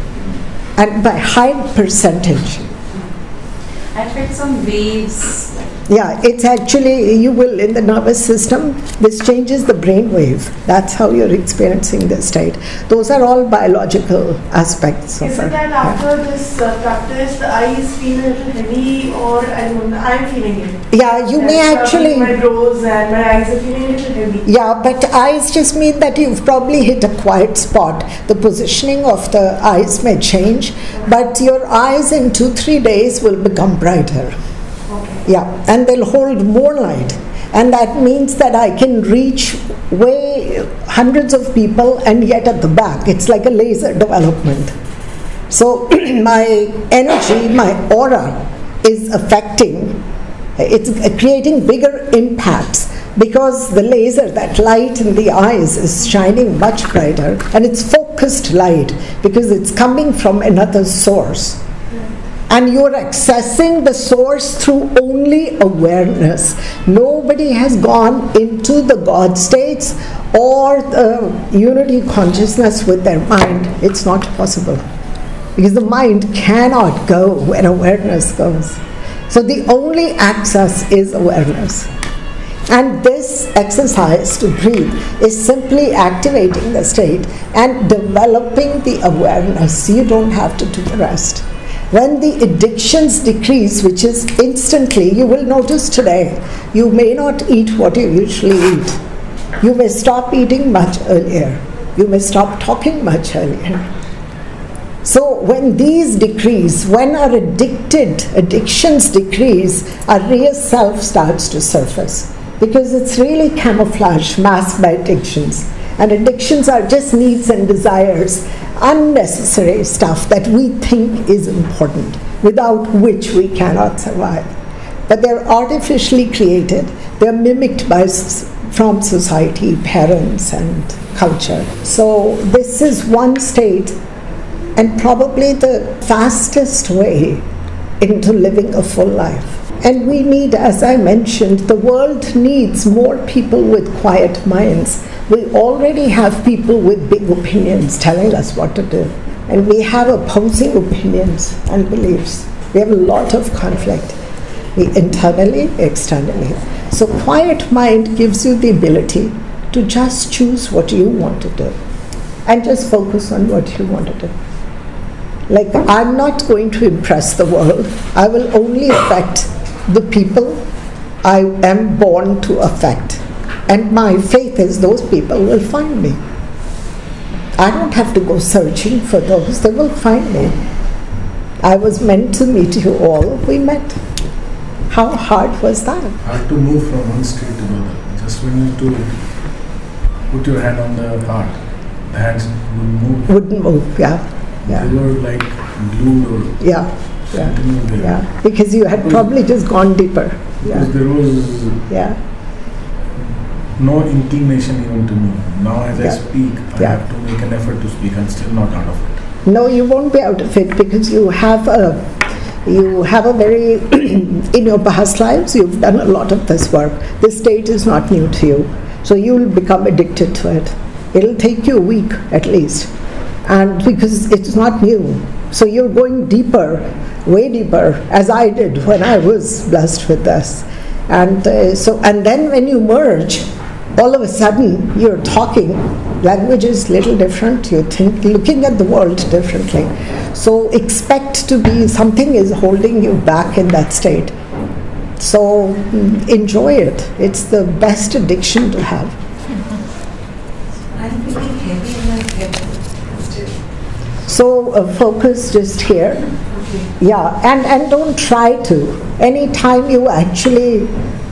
and by high percentage. I felt some waves Yeah, it's actually, you will, in the nervous system, this changes the brain wave. That's how you're experiencing the state. Those are all biological aspects of it. Is it that after this practice, the eyes feel a little heavy, or I don't know, I'm feeling it? Yeah, you may actually... My brows and my eyes are feeling a little heavy. Yeah, but eyes just mean that you've probably hit a quiet spot. The positioning of the eyes may change, but your eyes in 2-3 days will become brighter. Yeah, and they'll hold more light. And that means that I can reach way hundreds of people and yet at the back. It's like a laser development. So my energy, my aura is affecting, it's creating bigger impacts because the laser, that light in the eyes is shining much brighter, and it's focused light because it's coming from another source. And you're accessing the source through only awareness. Nobody has gone into the God states or the unity consciousness with their mind. It's not possible. Because the mind cannot go where awareness goes. So the only access is awareness. And this exercise to breathe is simply activating the state and developing the awareness. You don't have to do the rest. When the addictions decrease, which is instantly, you will notice today, you may not eat what you usually eat. You may stop eating much earlier. You may stop talking much earlier. So when these decrease, when our addictions decrease, our real self starts to surface. Because it's really camouflage masked by addictions. And addictions are just needs and desires, unnecessary stuff that we think is important, without which we cannot survive. But they're artificially created. They're mimicked from society, parents, and culture. So this is one state, and probably the fastest way into living a full life. And we need, as I mentioned, the world needs more people with quiet minds. We already have people with big opinions telling us what to do. And we have opposing opinions and beliefs. We have a lot of conflict, internally, externally. So quiet mind gives you the ability to just choose what you want to do and just focus on what you want to do. Like, I'm not going to impress the world. I will only affect the people I am born to affect. And my faith is those people will find me. I don't have to go searching for those. They will find me. I was meant to meet you all. We met. How hard was that? Hard to move from one state to another. Just when you to put your hand on the heart, the hands wouldn't move. Wouldn't move, yeah. They were like glued or there. Yeah, because you had probably just gone deeper. Because there was no inclination even to move. Now as I speak, I have to make an effort to speak. I'm still not out of it. No, you won't be out of it because you have a very, in your past lives, you've done a lot of this work. This state is not new to you. So you'll become addicted to it. It'll take you a week at least. And because it's not new. So you're going deeper, way deeper, as I did when I was blessed with this. And and then when you merge, all of a sudden you're talking, language is little different, you're looking at the world differently. So expect to be, something is holding you back in that state. So enjoy it. It's the best addiction to have. I'm feeling heavy in my head. So focus just here. Okay. Yeah, and don't try to. Anytime you actually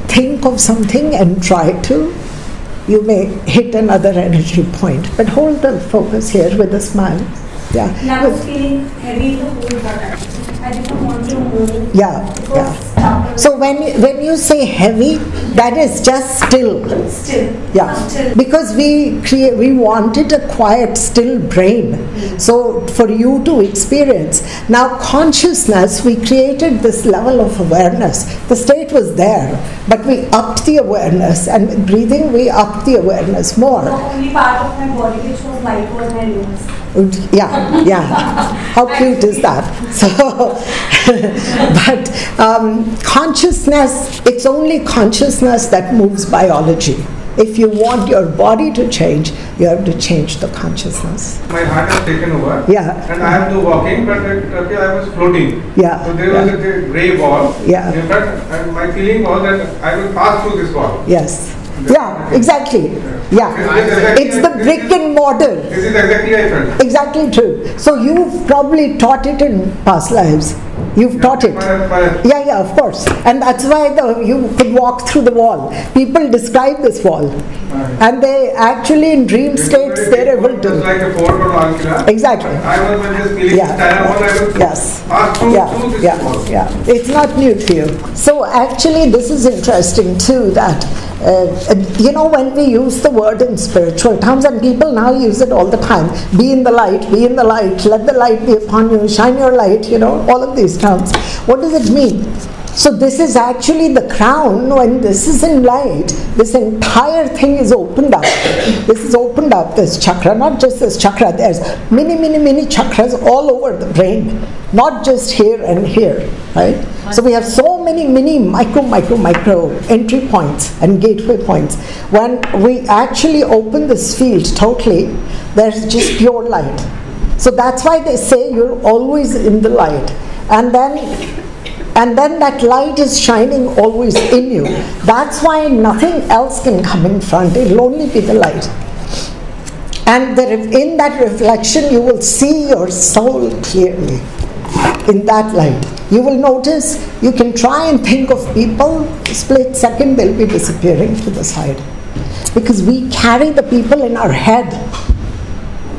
think of something and try to, you may hit another energy point. But hold the focus here with a smile. Yeah. And I was feeling heavy the whole body. I didn't want to move. Yeah. So when you say heavy, that is just still. Still. Yeah. Still. Because we wanted a quiet, still brain. So for you to experience. Now consciousness, we created this level of awareness. The state was there, but we upped the awareness, and with breathing we upped the awareness more. The only part of my body which was light was my limbs. Yeah. How cute is that? So, but consciousness, it's only consciousness that moves biology. If you want your body to change, you have to change the consciousness. My heart has taken over. Yeah. And I am to walking, but I was floating. Yeah. So there was a grey wall. Yeah. In fact, my feeling was that I will pass through this wall. Yes. Yeah, exactly. Yeah. It's the brick and mortar. This is exactly I felt. Exactly true. So you've probably taught it in past lives. You've taught it. Yeah, of course. And that's why you could walk through the wall. People describe this wall. And they actually, in dream states, they're able to. It's like a fort or Alkira. Exactly. I was just feeling this wall, I will pass through this wall. Yeah. It's not new to you. So actually, this is interesting too, that when we use the word in spiritual terms, and people now use it all the time, be in the light, let the light be upon you, shine your light, all of these terms. What does it mean? So this is actually the crown. When this is in light, this entire thing is opened up. This is opened up, this chakra, not just this chakra. There's many chakras all over the brain, not just here and here, right? So we have so many micro entry points and gateway points. When we actually open this field totally, there's just pure light. So that's why they say you're always in the light. And then that light is shining always in you. That's why nothing else can come in front. It'll only be the light. And in that reflection, you will see your soul clearly in that light. You will notice, you can try and think of people, split second, they'll be disappearing to the side. Because we carry the people in our head,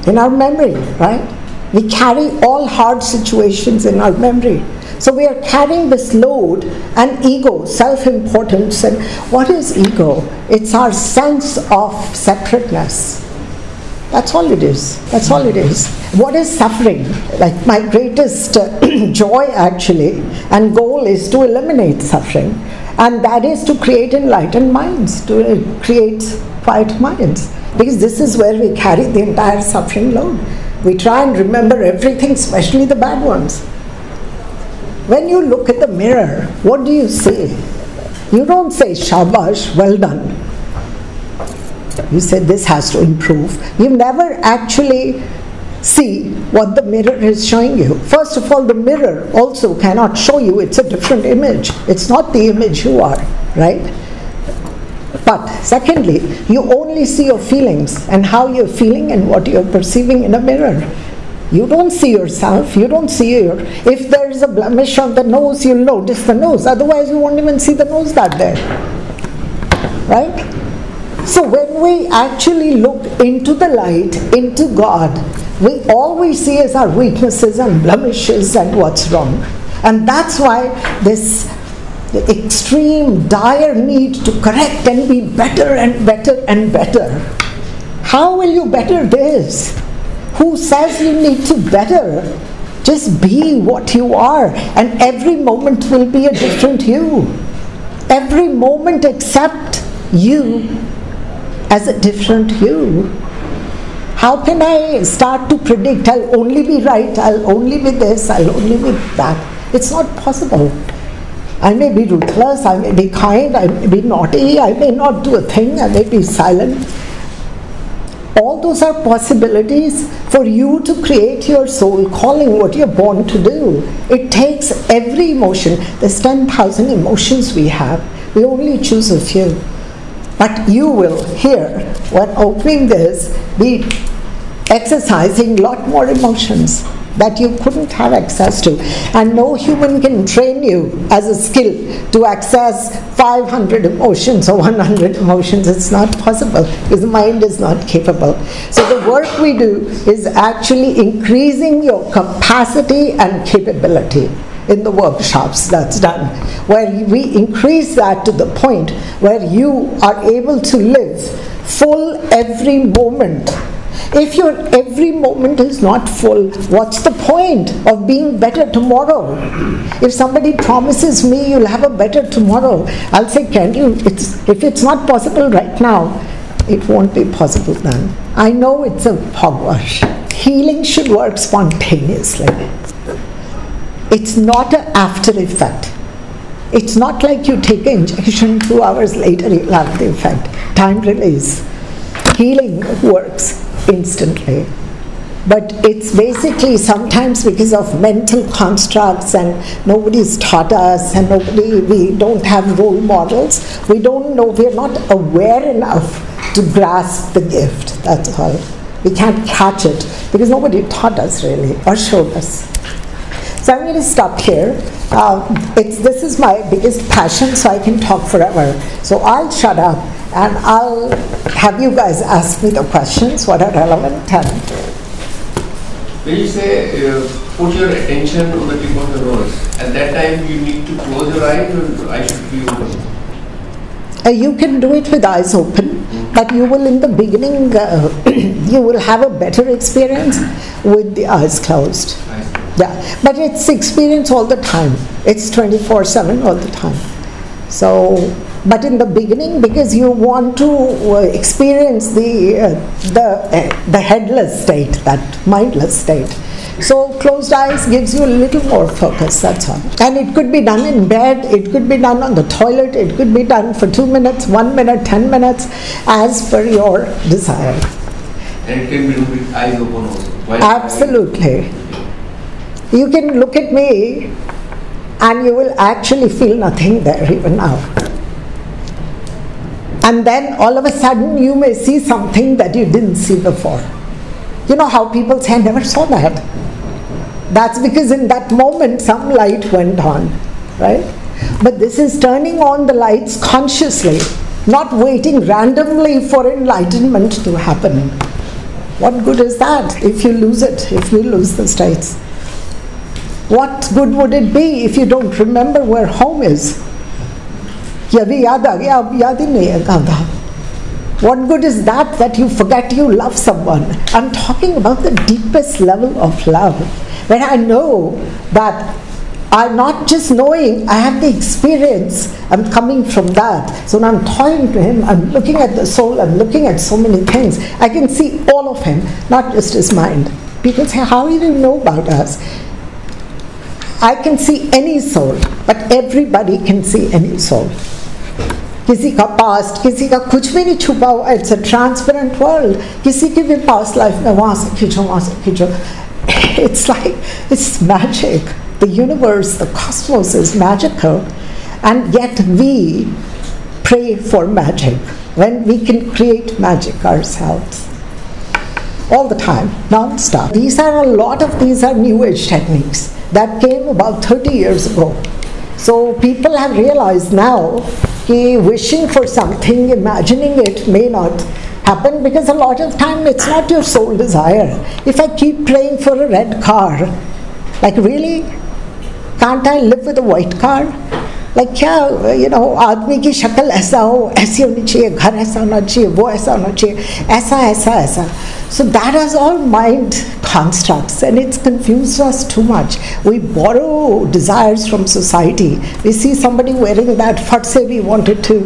in our memory, right? We carry all hard situations in our memory. So we are carrying this load, and ego, self-importance. And what is ego? It's our sense of separateness. That's all it is. That's all it is. What is suffering? Like my greatest joy actually and goal is to eliminate suffering. And that is to create enlightened minds, to create quiet minds. Because this is where we carry the entire suffering load. We try and remember everything, especially the bad ones. When you look at the mirror, what do you say? You don't say, shabash, well done. You say, this has to improve. You never actually see what the mirror is showing you. First of all, the mirror also cannot show you, it's a different image. It's not the image you are, right? But secondly, you only see your feelings and how you're feeling and what you're perceiving in a mirror. You don't see yourself, you don't see if there is a blemish on the nose, you'll notice the nose. Otherwise, you won't even see the nose that day. Right? So when we actually look into the light, into God, all we see is our weaknesses and blemishes and what's wrong. And that's why this extreme, dire need to correct and be better and better and better. How will you better this? Who says you need to better? Just be what you are, and every moment will be a different you. Every moment except you as a different you. How can I start to predict, I'll only be right, I'll only be this, I'll only be that? It's not possible. I may be ruthless, I may be kind, I may be naughty, I may not do a thing, I may be silent. All those are possibilities for you to create your soul calling, what you're born to do. It takes every emotion. There's 10,000 emotions we have. We only choose a few. But you will, here, when opening this, be exercising a lot more emotions that you couldn't have access to. And no human can train you as a skill to access 500 emotions or 100 emotions. It's not possible because the mind is not capable. So the work we do is actually increasing your capacity and capability in the workshops that's done, where we increase that to the point where you are able to live full every moment. If your every moment is not full, what's the point of being better tomorrow? If somebody promises me you'll have a better tomorrow, I'll say, can you? If it's not possible right now, it won't be possible then. I know it's a hogwash. healing should work spontaneously. It's not an after effect. It's not like you take an injection, 2 hours later you'll have the effect. Time release. Healing works instantly. But it's basically sometimes because of mental constructs and nobody's taught us and we don't have role models. We don't know, we're not aware enough to grasp the gift, that's all. We can't catch it because nobody taught us really or showed us. So I'm going to stop here. This is my biggest passion, so I can talk forever. So I'll shut up and I'll have you guys ask me the questions, what are relevant. When you say put your attention on the tip of the nose, at that time you need to close your eyes or eyes should be open? You can do it with eyes open, but you will in the beginning, you will have a better experience with the eyes closed. Yeah, but it's experience all the time. It's 24/7 all the time. So, but in the beginning, because you want to experience the headless state, that mindless state. So closed eyes gives you a little more focus, that's all. And it could be done in bed, it could be done on the toilet, it could be done for 2 minutes, 1 minute, 10 minutes, as per your desire. And it can be done with eyes open also. Absolutely. You can look at me and you will actually feel nothing there even now. And then all of a sudden you may see something that you didn't see before. You know how people say, I never saw that. That's because in that moment some light went on, right? But this is turning on the lights consciously, not waiting randomly for enlightenment to happen. What good is that if you lose it, if you lose the states? What good would it be if you don't remember where home is? What good is that you forget you love someone? I'm talking about the deepest level of love, where I know that I'm not just knowing, I have the experience, I'm coming from that. So when I'm talking to him, I'm looking at the soul, I'm looking at so many things. I can see all of him, not just his mind. People say, how do you know about us? I can see any soul, but everybody can see any soul. किसी का past, किसी का कुछ भी नहीं छुपा हुआ. It's a transparent world. किसी की भी past life में वहाँ से खींचो, वहाँ से खींचो. It's like, it's magic. The universe, the cosmos is magical. And yet we pray for magic when we can create magic ourselves. All the time, non-stop. These are new age techniques that came about 30 years ago. So people have realized now that wishing for something, imagining it may not happen, because a lot of time it's not your soul desire. If I keep praying for a red car, like really, can't I live with a white car? Like क्या, you know, आदमी की शक्ल ऐसा हो, ऐसी होनी चाहिए, घर ऐसा होना चाहिए, वो ऐसा होना चाहिए, ऐसा ऐसा ऐसा. So that is all mind constructs, and it's confused us too much. We borrow desires from society. We see somebody wearing that, फट से we want it too.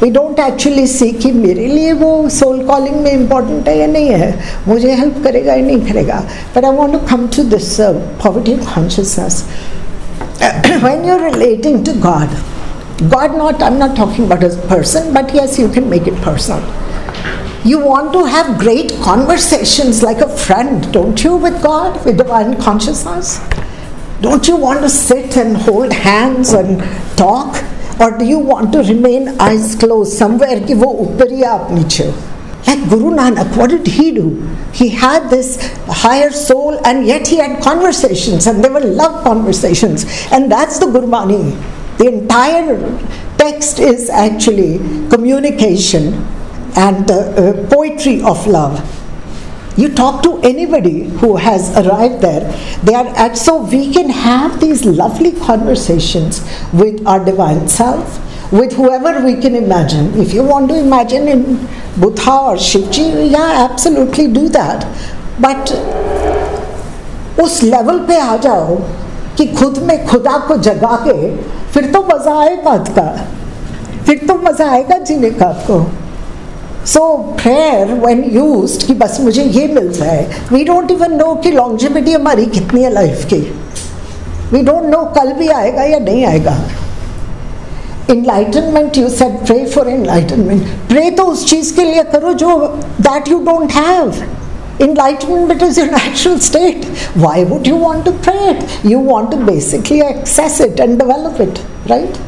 We don't actually see कि मेरे लिए वो soul calling में important है या नहीं है, मुझे help करेगा या नहीं करेगा. But I want to come to this poverty of consciousness. When you're relating to God, I'm not talking about as a person, but yes, you can make it personal. You want to have great conversations like a friend, don't you, with God, with divine consciousness? Don't you want to sit and hold hands and talk? Or do you want to remain eyes closed somewhere कि वो ऊपर ही आप नीचे हो? Like Guru Nanak, what did he do? He had this higher soul, and yet he had conversations, and they were love conversations. And that's the Gurbani. The entire text is actually communication and poetry of love. You talk to anybody who has arrived there, so we can have these lovely conversations with our divine self, with whoever we can imagine. If you want to imagine in Buddha or Shivji, yeah, absolutely do that. But उस level पे आ जाओ कि खुद में खुदा को जगा के फिर तो मजा आएगा आपका, फिर तो मजा आएगा जीने का आपको. So prayer when used कि बस मुझे ये मिल जाए, we don't even know कि longevity हमारी कितनी है life की. We don't know कल भी आएगा या नहीं आएगा. Enlightenment, you said pray for enlightenment. Pray तो उस चीज़ के लिए करो जो that you don't have. Enlightenment is your natural state. Why would you want to pray it? You want to basically access it and develop it, right?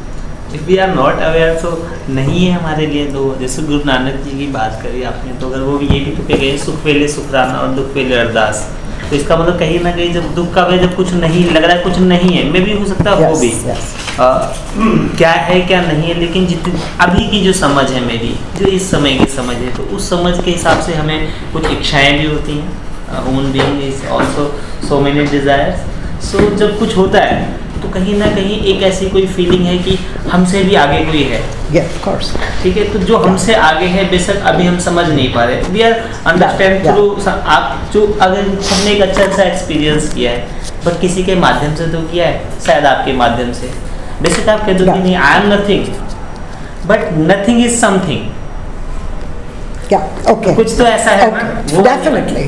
If we are not aware, so नहीं है हमारे लिए. तो जैसे गुरु नानक जी की बात करी आपने, तो अगर वो भी ये भी तो कहे सुख वेले सुखराना और दुख वेले अरदास, तो इसका मतलब कहीं ना कहीं जब दुख का वे जब कुछ नहीं लग रहा है, कुछ नहीं है, मे भी हो सकता है वो भी क्या है क्या नहीं है, लेकिन जितनी अभी की जो समझ है मेरी, जो इस समय की समझ है, तो उस समझ के हिसाब से हमें कुछ इच्छाएं भी होती हैं. Human being is also so many desires. So जब कुछ होता है तो कहीं ना कहीं एक ऐसी कोई फीलिंग है कि हमसे भी आगे कोई है. Of course. ठीक है, तो जो हमसे आगे है बेशक अभी हम समझ नहीं पा रहे. We are understand through. आप जो अगर हमने एक अच्छा एक्सपीरियंस किया है, बट किसी के माध्यम से तो किया है, शायद आपके माध्यम से. बेशक आप कह दो कि नहीं, I am nothing, but nothing is something. Okay. कुछ तो ऐसा है ना. Definitely.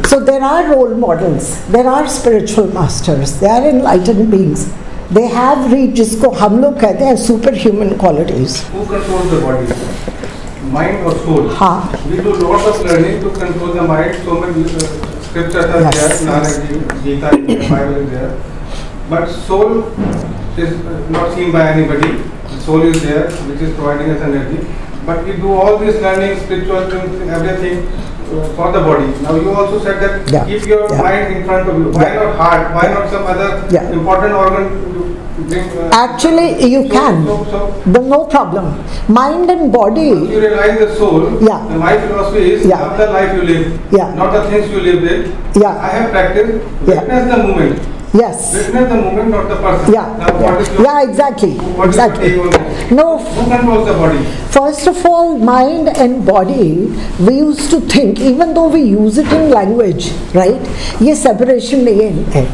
So there are role models. There are spiritual masters. They are enlightened beings. They have reached जिसको हम लोग कहते हैं superhuman qualities. Who controls the body? Mind or soul? हाँ. We do lots of learning to control the mind. So many scriptures are there. Nanak Ji, Gita, Bible is there. But soul is not seen by anybody. The soul is there, which is providing us energy. But we do all this learning, spiritual things, everything for the body. Now you also said that keep your mind in front of you. Why not heart? Why not some other important organ? Actually, you can. No problem. Mind and body. Once you realize the soul, my philosophy is not the life you live, not the things you live with. I have practiced. Witness the moment. Yes. Witness the moment, not the person. Now, exactly. No. Who controls the body? First of all, mind and body, we used to think, even though we use it in language, right? ये separation नहीं है.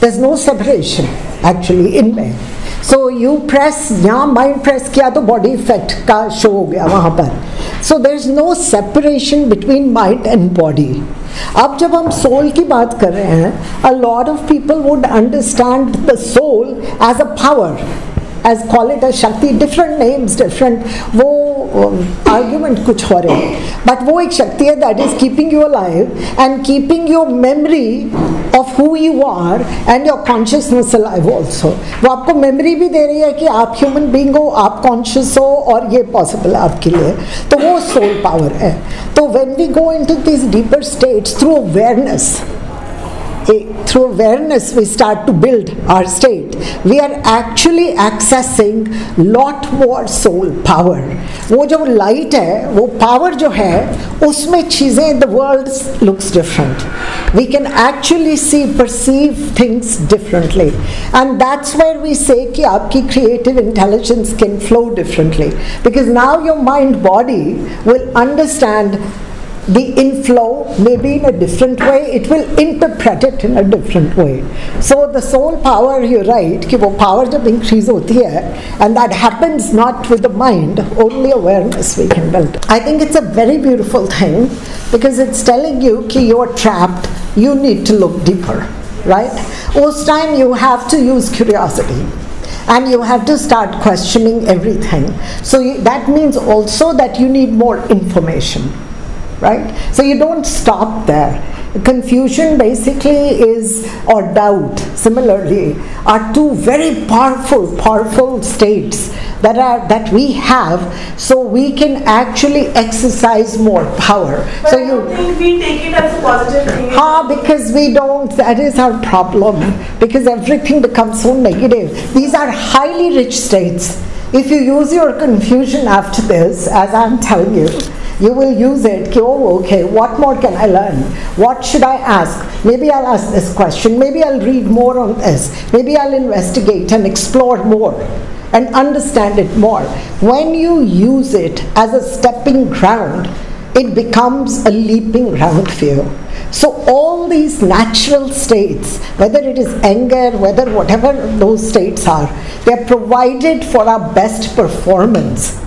There's no separation actually in me. So you press, यहाँ mind press किया तो body effect का show हो गया वहाँ पर. So there's no separation between mind and body. अब जब हम soul की बात कर रहे हैं, a lot of people would understand the soul as a power, as call it as Shakti, different names, different, वो argument कुछ हो रहे हैं. But वो एक शक्ति है that is keeping you alive and keeping your memory of who you are and your consciousness alive also. वो आपको memory भी दे रही है कि आप human being हो, आप conscious हो और ये possible है आपके लिए. तो वो soul power है. तो when we go into these deeper states through awareness, we start to build our state. We are actually accessing lot more soul power. वो जो light है, वो power जो है, उसमें चीज़ें, the world looks different. We can actually perceive things differently. And that's where we say कि आपकी creative intelligence can flow differently. Because now your mind body will understand the inflow maybe in a different way, it will interpret it in a different way. So the soul power, you're right, कि वो power जब increase होती है, and that happens not with the mind, only awareness we can build. I think it's a very beautiful thing because it's telling you कि you're trapped, you need to look deeper, right? Uस time you have to use curiosity. And you have to start questioning everything. So that means also that you need more information. Right? So you don't stop there. Confusion basically is, or doubt similarly, are two very powerful states that we have, so we can actually exercise more power. But so I don't think we take it as a positive thing. Because we don't. That is our problem. Because everything becomes so negative. These are highly rich states. If you use your confusion after this, as I'm telling you, you will use it, oh, okay, what more can I learn? What should I ask? Maybe I'll ask this question. Maybe I'll read more on this. Maybe I'll investigate and explore more and understand it more. When you use it as a stepping ground, it becomes a leaping ground for you. So all these natural states, whether it is anger, whether whatever those states are, they are provided for our best performance.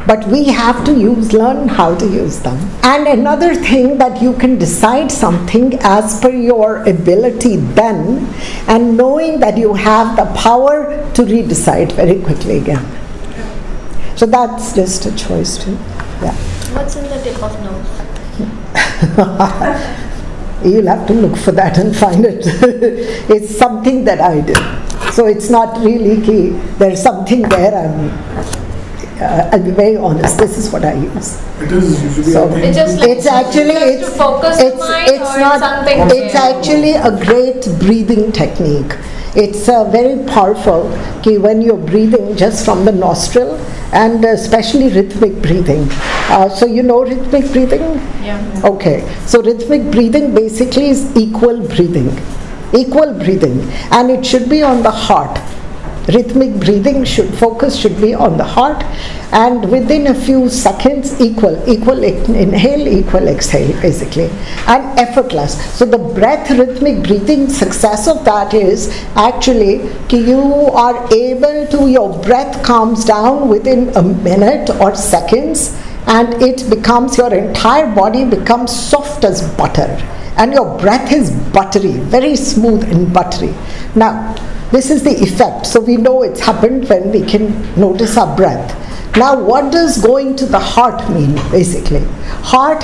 But we have to learn how to use them. And another thing, that you can decide something as per your ability then, and knowing that you have the power to redecide very quickly again. So that's just a choice too. Yeah. What's in the tip of nose? You'll have to look for that and find it. It's something that I did. So it's not really key. There's something there. I'll be very honest. This is what I use. It is usually. So It's just like it's actually to focus the mind, it's or not. something. It's actually a great breathing technique. It's very powerful. When you're breathing just from the nostril, and especially rhythmic breathing. So you know rhythmic breathing? Yeah. Okay. So rhythmic breathing basically is equal breathing. Equal breathing. And it should be on the heart. Rhythmic breathing focus should be on the heart, and within a few seconds, equal inhale, equal exhale, basically, and effortless. So the breath rhythmic breathing, success of that is actually you are able to, your breath calms down within a minute or seconds, and it becomes, your entire body becomes soft as butter, and your breath is buttery, very smooth and buttery. Now, this is the effect. So we know it's happened when we can notice our breath. Now, what does going to the heart mean, basically? Heart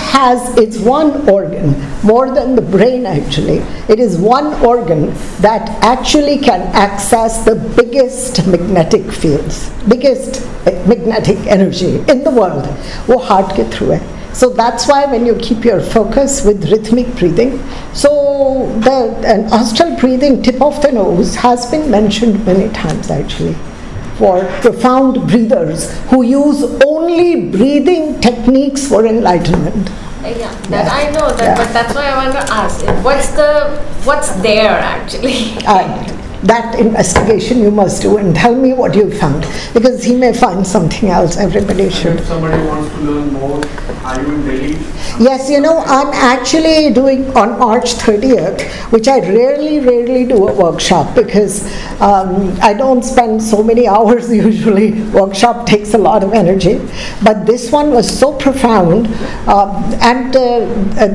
it's one organ, more than the brain actually. It is one organ that actually can access the biggest magnetic fields, biggest magnetic energy in the world. वो heart के through है. So that's why when you keep your focus with rhythmic breathing, so an nostril breathing, tip of the nose, has been mentioned many times actually, for profound breathers who use only breathing techniques for enlightenment. I know that, but that's why I want to ask, what's there actually? That investigation you must do, and tell me what you found, because he may find something else. Everybody should. If somebody wants to learn more, are you in Delhi? Yes, I'm actually doing on March 30th, which I rarely do a workshop, because I don't spend so many hours usually. Workshop takes a lot of energy, but this one was so profound, and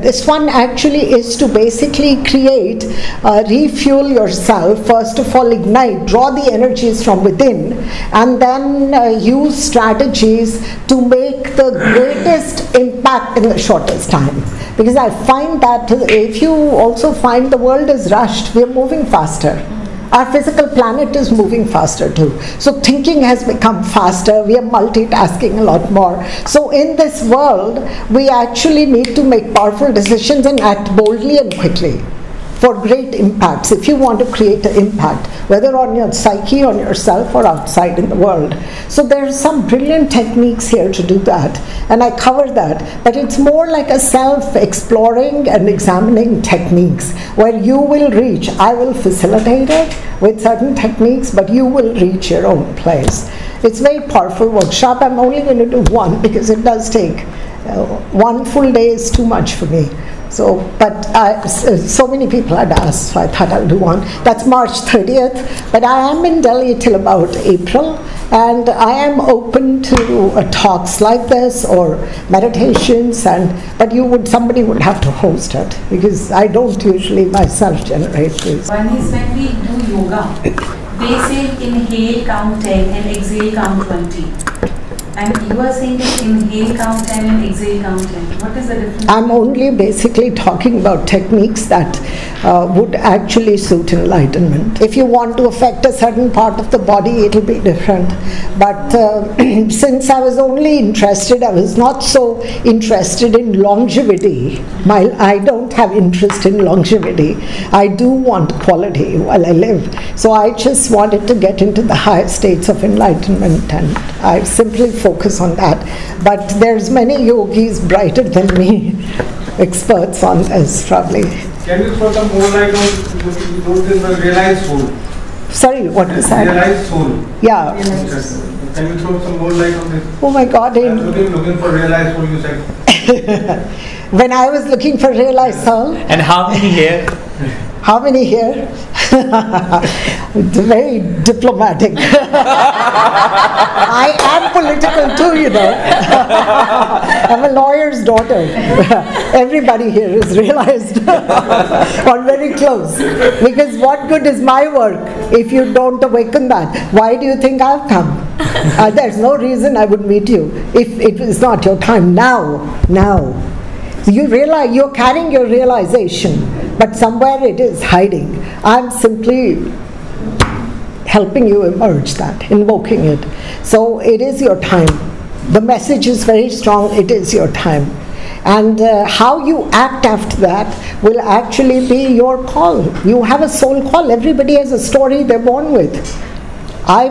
this one actually is to basically create, refuel yourself. First of all, ignite, draw the energies from within, and then use strategies to make the greatest impact in the shortest time. Because I find that if you also find the world is rushed, we are moving faster. Our physical planet is moving faster too. So thinking has become faster. We are multitasking a lot more. So in this world, we actually need to make powerful decisions and act boldly and quickly for great impacts, if you want to create an impact, whether on your psyche, on yourself, or outside in the world. So there are some brilliant techniques here to do that, and I cover that. But it's more like a self-exploring and examining techniques, where you will reach, I will facilitate it with certain techniques, but you will reach your own place. It's a very powerful workshop. I'm only going to do one, because it does take, one full day is too much for me. So, but so many people had asked, so I thought I'll do one. That's March 30th, but I am in Delhi till about April, and I am open to talks like this or meditations, but somebody would have to host it, because I don't usually myself generate this. One is when we do yoga, they say inhale count 10 and exhale count 20. And you are saying that inhale count 10 and exhale count 10. What is the difference? I'm only basically talking about techniques that would actually suit enlightenment. If you want to affect a certain part of the body, it'll be different. But since I was only interested, I was not so interested in longevity. I don't have interest in longevity. I do want quality while I live. So I just wanted to get into the higher states of enlightenment, and I simply focus on that. But there's many yogis brighter than me, experts on this probably. Can you throw some more light on the realized soul? Sorry, what was that? Realized soul. Yeah. Can you throw some more light on this? Oh my God. Looking for realized soul, you said. When I was looking for realized soul. And how many here? How many here? Very diplomatic. I am political too, I'm a lawyer's daughter. Everybody here is realized, or very close. Because what good is my work if you don't awaken that? Why do you think I've come? There's no reason I would meet you if it is not your time now. You realize you're carrying your realization, but somewhere it is hiding. I'm simply helping you emerge that, invoking it. So it is your time. The message is very strong, it is your time. And how you act after that will actually be your call. You have a soul call. Everybody has a story they're born with. I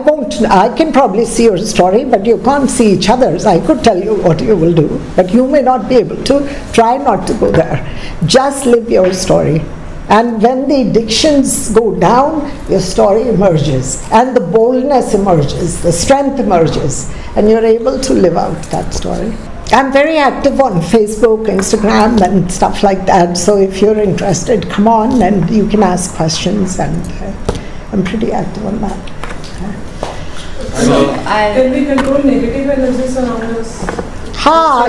can probably see your story, but you can't see each other's. I could tell you what you will do, but you may not be able to. Try not to go there. Just live your story. And when the addictions go down, your story emerges, and the boldness emerges, the strength emerges, and you're able to live out that story. I'm very active on Facebook, Instagram, and stuff like that, so if you're interested, come on and you can ask questions, and I'm pretty active on that. So, can we control negative energies around us?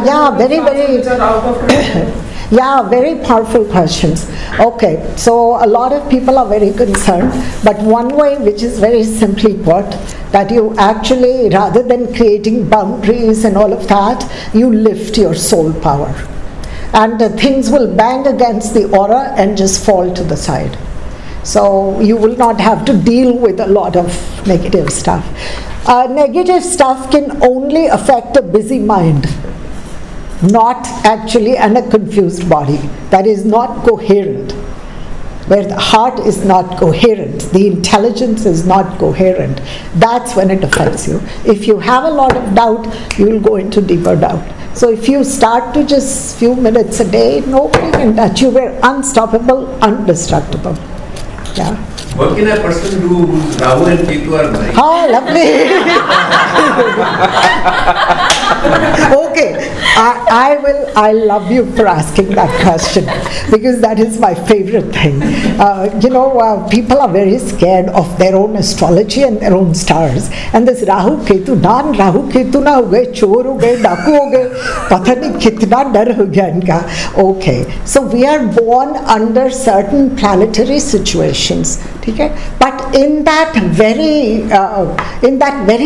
Yeah, very, very. Which are out of control. Yeah, very powerful questions. Okay, so a lot of people are very concerned, but one way, which is very simply put, that you actually, rather than creating boundaries and all of that, you lift your soul power. And things will bang against the aura and just fall to the side. So you will not have to deal with a lot of negative stuff. Negative stuff can only affect a busy mind, not actually, and a confused body that is not coherent. Where the heart is not coherent, the intelligence is not coherent, that's when it affects you. If you have a lot of doubt, you will go into deeper doubt. So if you start to just few minutes a day, nobody can touch you. We're unstoppable, indestructible. Yeah. What can a person do whose Rahu and Ketu are married? Oh, lovely. Okay, I love you for asking that question, because that is my favorite thing. People are very scared of their own astrology and their own stars. And this Rahu Ketu, daan Rahu Ketu na ho gaye, chor ho gaye, daku ho gaye, pata nahi kitna dar ho gaya inka. Okay, so we are born under certain planetary situations. Okay? But in that very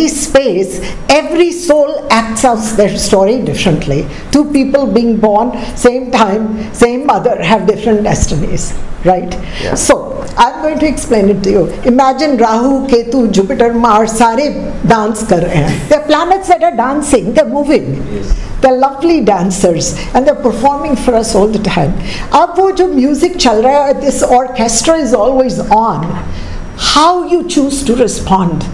space, every soul acts out their story differently. Two people being born, same time, same mother, have different destinies, right? Yeah. So, I'm going to explain it to you. Imagine Rahu, Ketu, Jupiter, Mars, sare dance kar rahe hain. They're planets that are dancing, they're moving. Yes. They're lovely dancers and they're performing for us all the time. Ab wo jo music chal raha hai, this orchestra is always on. How you choose to respond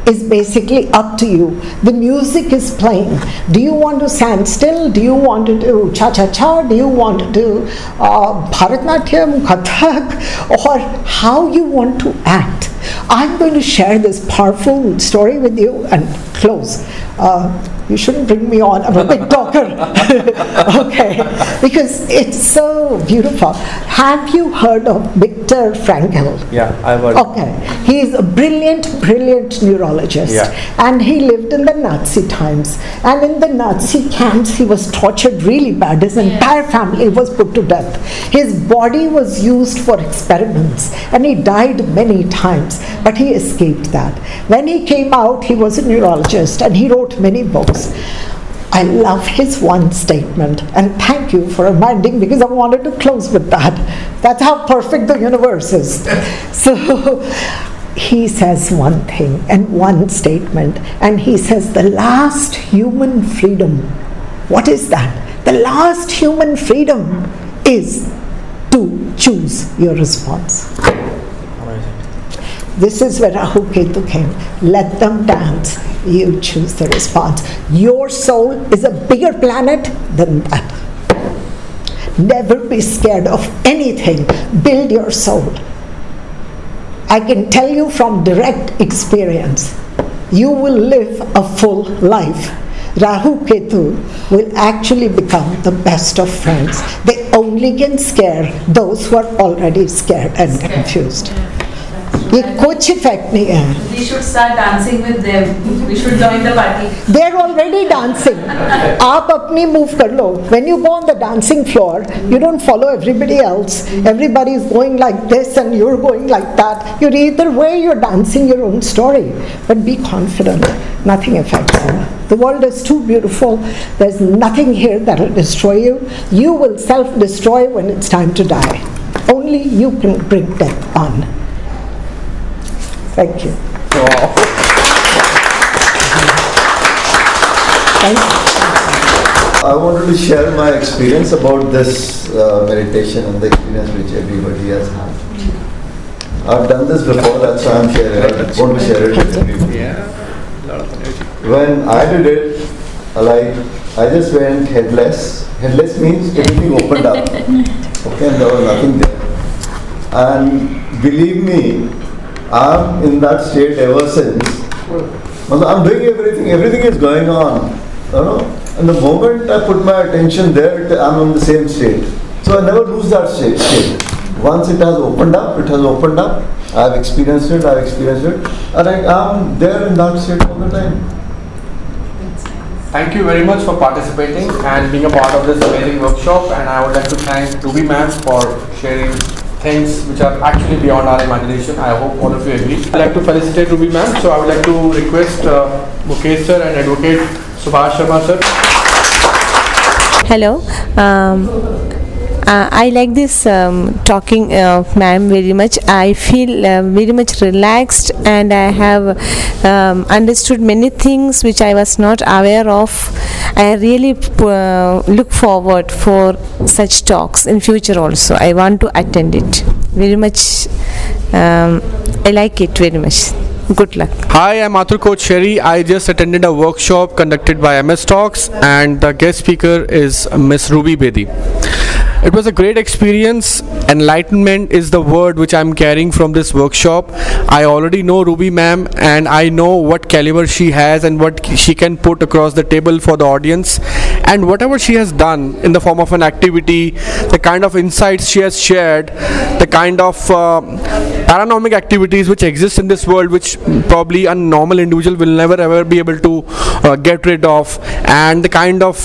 is basically up to you. The music is playing. Do you want to stand still? Do you want to do cha-cha-cha? Do you want to do Bharatnatyam, Kathak? Or how you want to act? I'm going to share this powerful story with you and close. You shouldn't bring me on, I'm a big talker. Okay, because it's so beautiful. Have you heard of Viktor Frankl? Yeah, I've heard. Okay, he's a brilliant, brilliant neurologist. Yeah. And he lived in the Nazi times. And in the Nazi camps, he was tortured really bad. His entire family was put to death. His body was used for experiments. And he died many times. But he escaped that. When he came out, he was a neurologist. And he wrote many books. I love his one statement, and thank you for reminding, because I wanted to close with that. That's how perfect the universe is. So he says one thing and one statement, and he says the last human freedom. What is that? The last human freedom is to choose your response. This is where Rahu Ketu came. Let them dance. You choose the response. Your soul is a bigger planet than that. Never be scared of anything. Build your soul. I can tell you from direct experience, you will live a full life. Rahu Ketu will actually become the best of friends. They only can scare those who are already scared and confused. ये कुछ effect नहीं है. We should start dancing with them. We should join the party. They're already dancing. आप अपनी move कर लो. When you go on the dancing floor, you don't follow everybody else. Everybody is going like this and you're going like that. You're either way, you're dancing your own story. But be confident. Nothing affects you. The world is too beautiful. There's nothing here that will destroy you. You will self-destroy when it's time to die. Only you can bring death on. Thank you. Thank you. I wanted to share my experience about this meditation and the experience which everybody has had. I've done this before, that's why I'm sharing it. I want to share it with everybody. When I did it, I just went headless. Headless means everything opened up. Okay, and there was nothing there. And believe me, I'm in that state ever since. I'm doing everything is going on. You know? And the moment I put my attention there, I'm in the same state. So I never lose that state. Once it has opened up, it has opened up. I've experienced it, and I'm there in that state all the time. Thank you very much for participating and being a part of this amazing workshop, and I would like to thank Ruby ma'am for sharing things which are actually beyond our imagination. I hope all of you agree. I'd like to felicitate Ruby ma'am, so I would like to request Mukesh sir and Advocate Subhash Sharma sir. Hello. I like this talking ma'am very much. I feel very much relaxed, and I have understood many things which I was not aware of. I really look forward for such talks in future also. I want to attend it very much. I like it very much. Good luck. Hi, I'm Atul Coach Sherry. I just attended a workshop conducted by MS Talks, and the guest speaker is Miss Ruby Bedi. It was a great experience. Enlightenment is the word which I'm carrying from this workshop. I already know Ruby ma'am, and I know what caliber she has and what she can put across the table for the audience. And whatever she has done in the form of an activity, the kind of insights she has shared, the kind of paranormal activities which exist in this world, which probably a normal individual will never ever be able to get rid of, and the kind of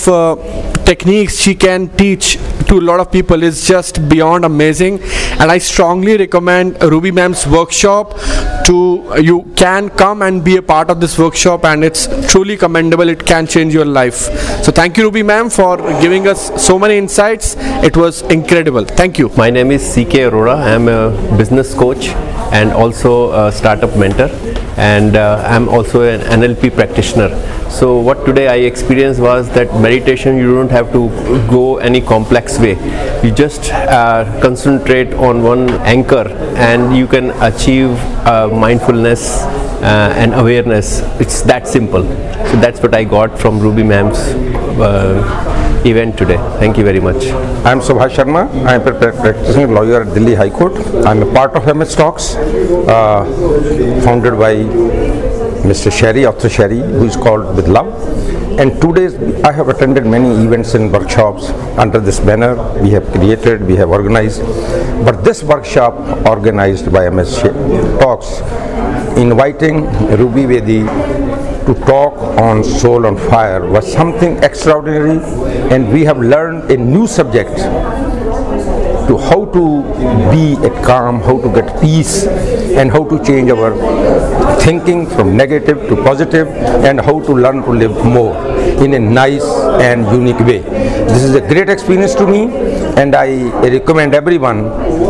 techniques she can teach to a lot of people is just beyond amazing. And I strongly recommend Ruby ma'am's workshop you can come and be a part of this workshop, and it's truly commendable. It can change your life. So thank you, Ruby ma'am, for giving us so many insights. It was incredible. Thank you. My name is CK Arora. I am a business coach and also a startup mentor, and I'm also an NLP practitioner. So what today I experienced was that meditation, you don't have to go any complex way. You just concentrate on one anchor, and you can achieve mindfulness and awareness. It's that simple. So that's what I got from Ruby ma'am's event today. Thank you very much. I am Subhash Sharma. I am a practicing lawyer at Delhi High Court. I am a part of MS Talks, founded by Mr. Sherry, Author Sherry, who is called With Love. And 2 days I have attended many events and workshops under this banner. We have created, we have organized. But this workshop organized by MS Talks, inviting Ruby Bedi to talk on Soul on Fire, was something extraordinary, and we have learned a new subject to how to be at calm, how to get peace, and how to change our thinking from negative to positive, and how to learn to live more in a nice and unique way. This is a great experience to me, and I recommend everyone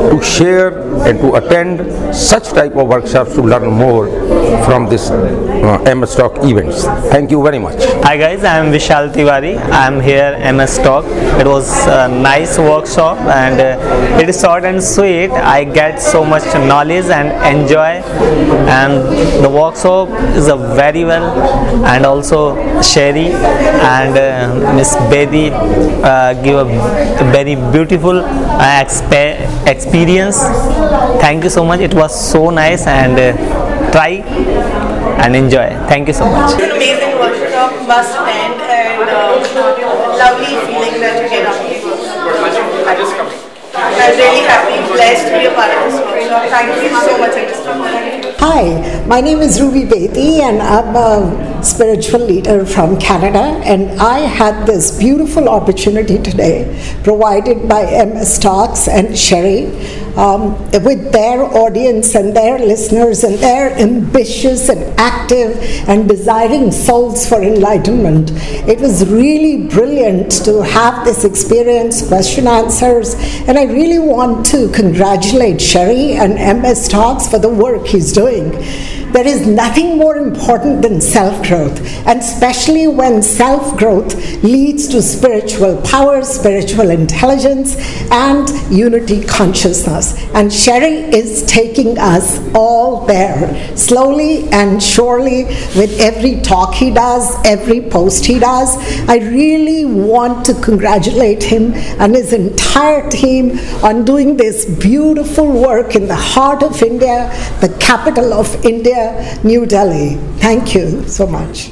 to share and to attend such type of workshops to learn more from this MS Talk events. Thank you very much. Hi guys, I am Vishal Tiwari. I am here MS Talk. It was a nice workshop, and it is short and sweet. I get so much knowledge and enjoy, and the workshop is a very well, and also Sherry and Miss Bedi give a very beautiful experience. Thank you so much. It was so nice, and try and enjoy. Thank you so much. It's an amazing workshop, must attend, and lovely feeling that you get after the workshop. I'm really happy, blessed to be a part of this workshop. Thank you so much. Hi, my name is Ruby Bedi and I'm a spiritual leader from Canada, and I had this beautiful opportunity today provided by MS Talks and Sherry with their audience and their listeners and their ambitious and active and desiring souls for enlightenment. It was really brilliant to have this experience, question answers, and I really want to congratulate Sherry and MS Talks for the work he's doing. There is nothing more important than self-growth, and especially when self-growth leads to spiritual power, spiritual intelligence, and unity consciousness. And Sherry is taking us all there, slowly and surely, with every talk he does, every post he does. I really want to congratulate him and his entire team on doing this beautiful work in the heart of India, the capital of India, New Delhi. Thank you so much.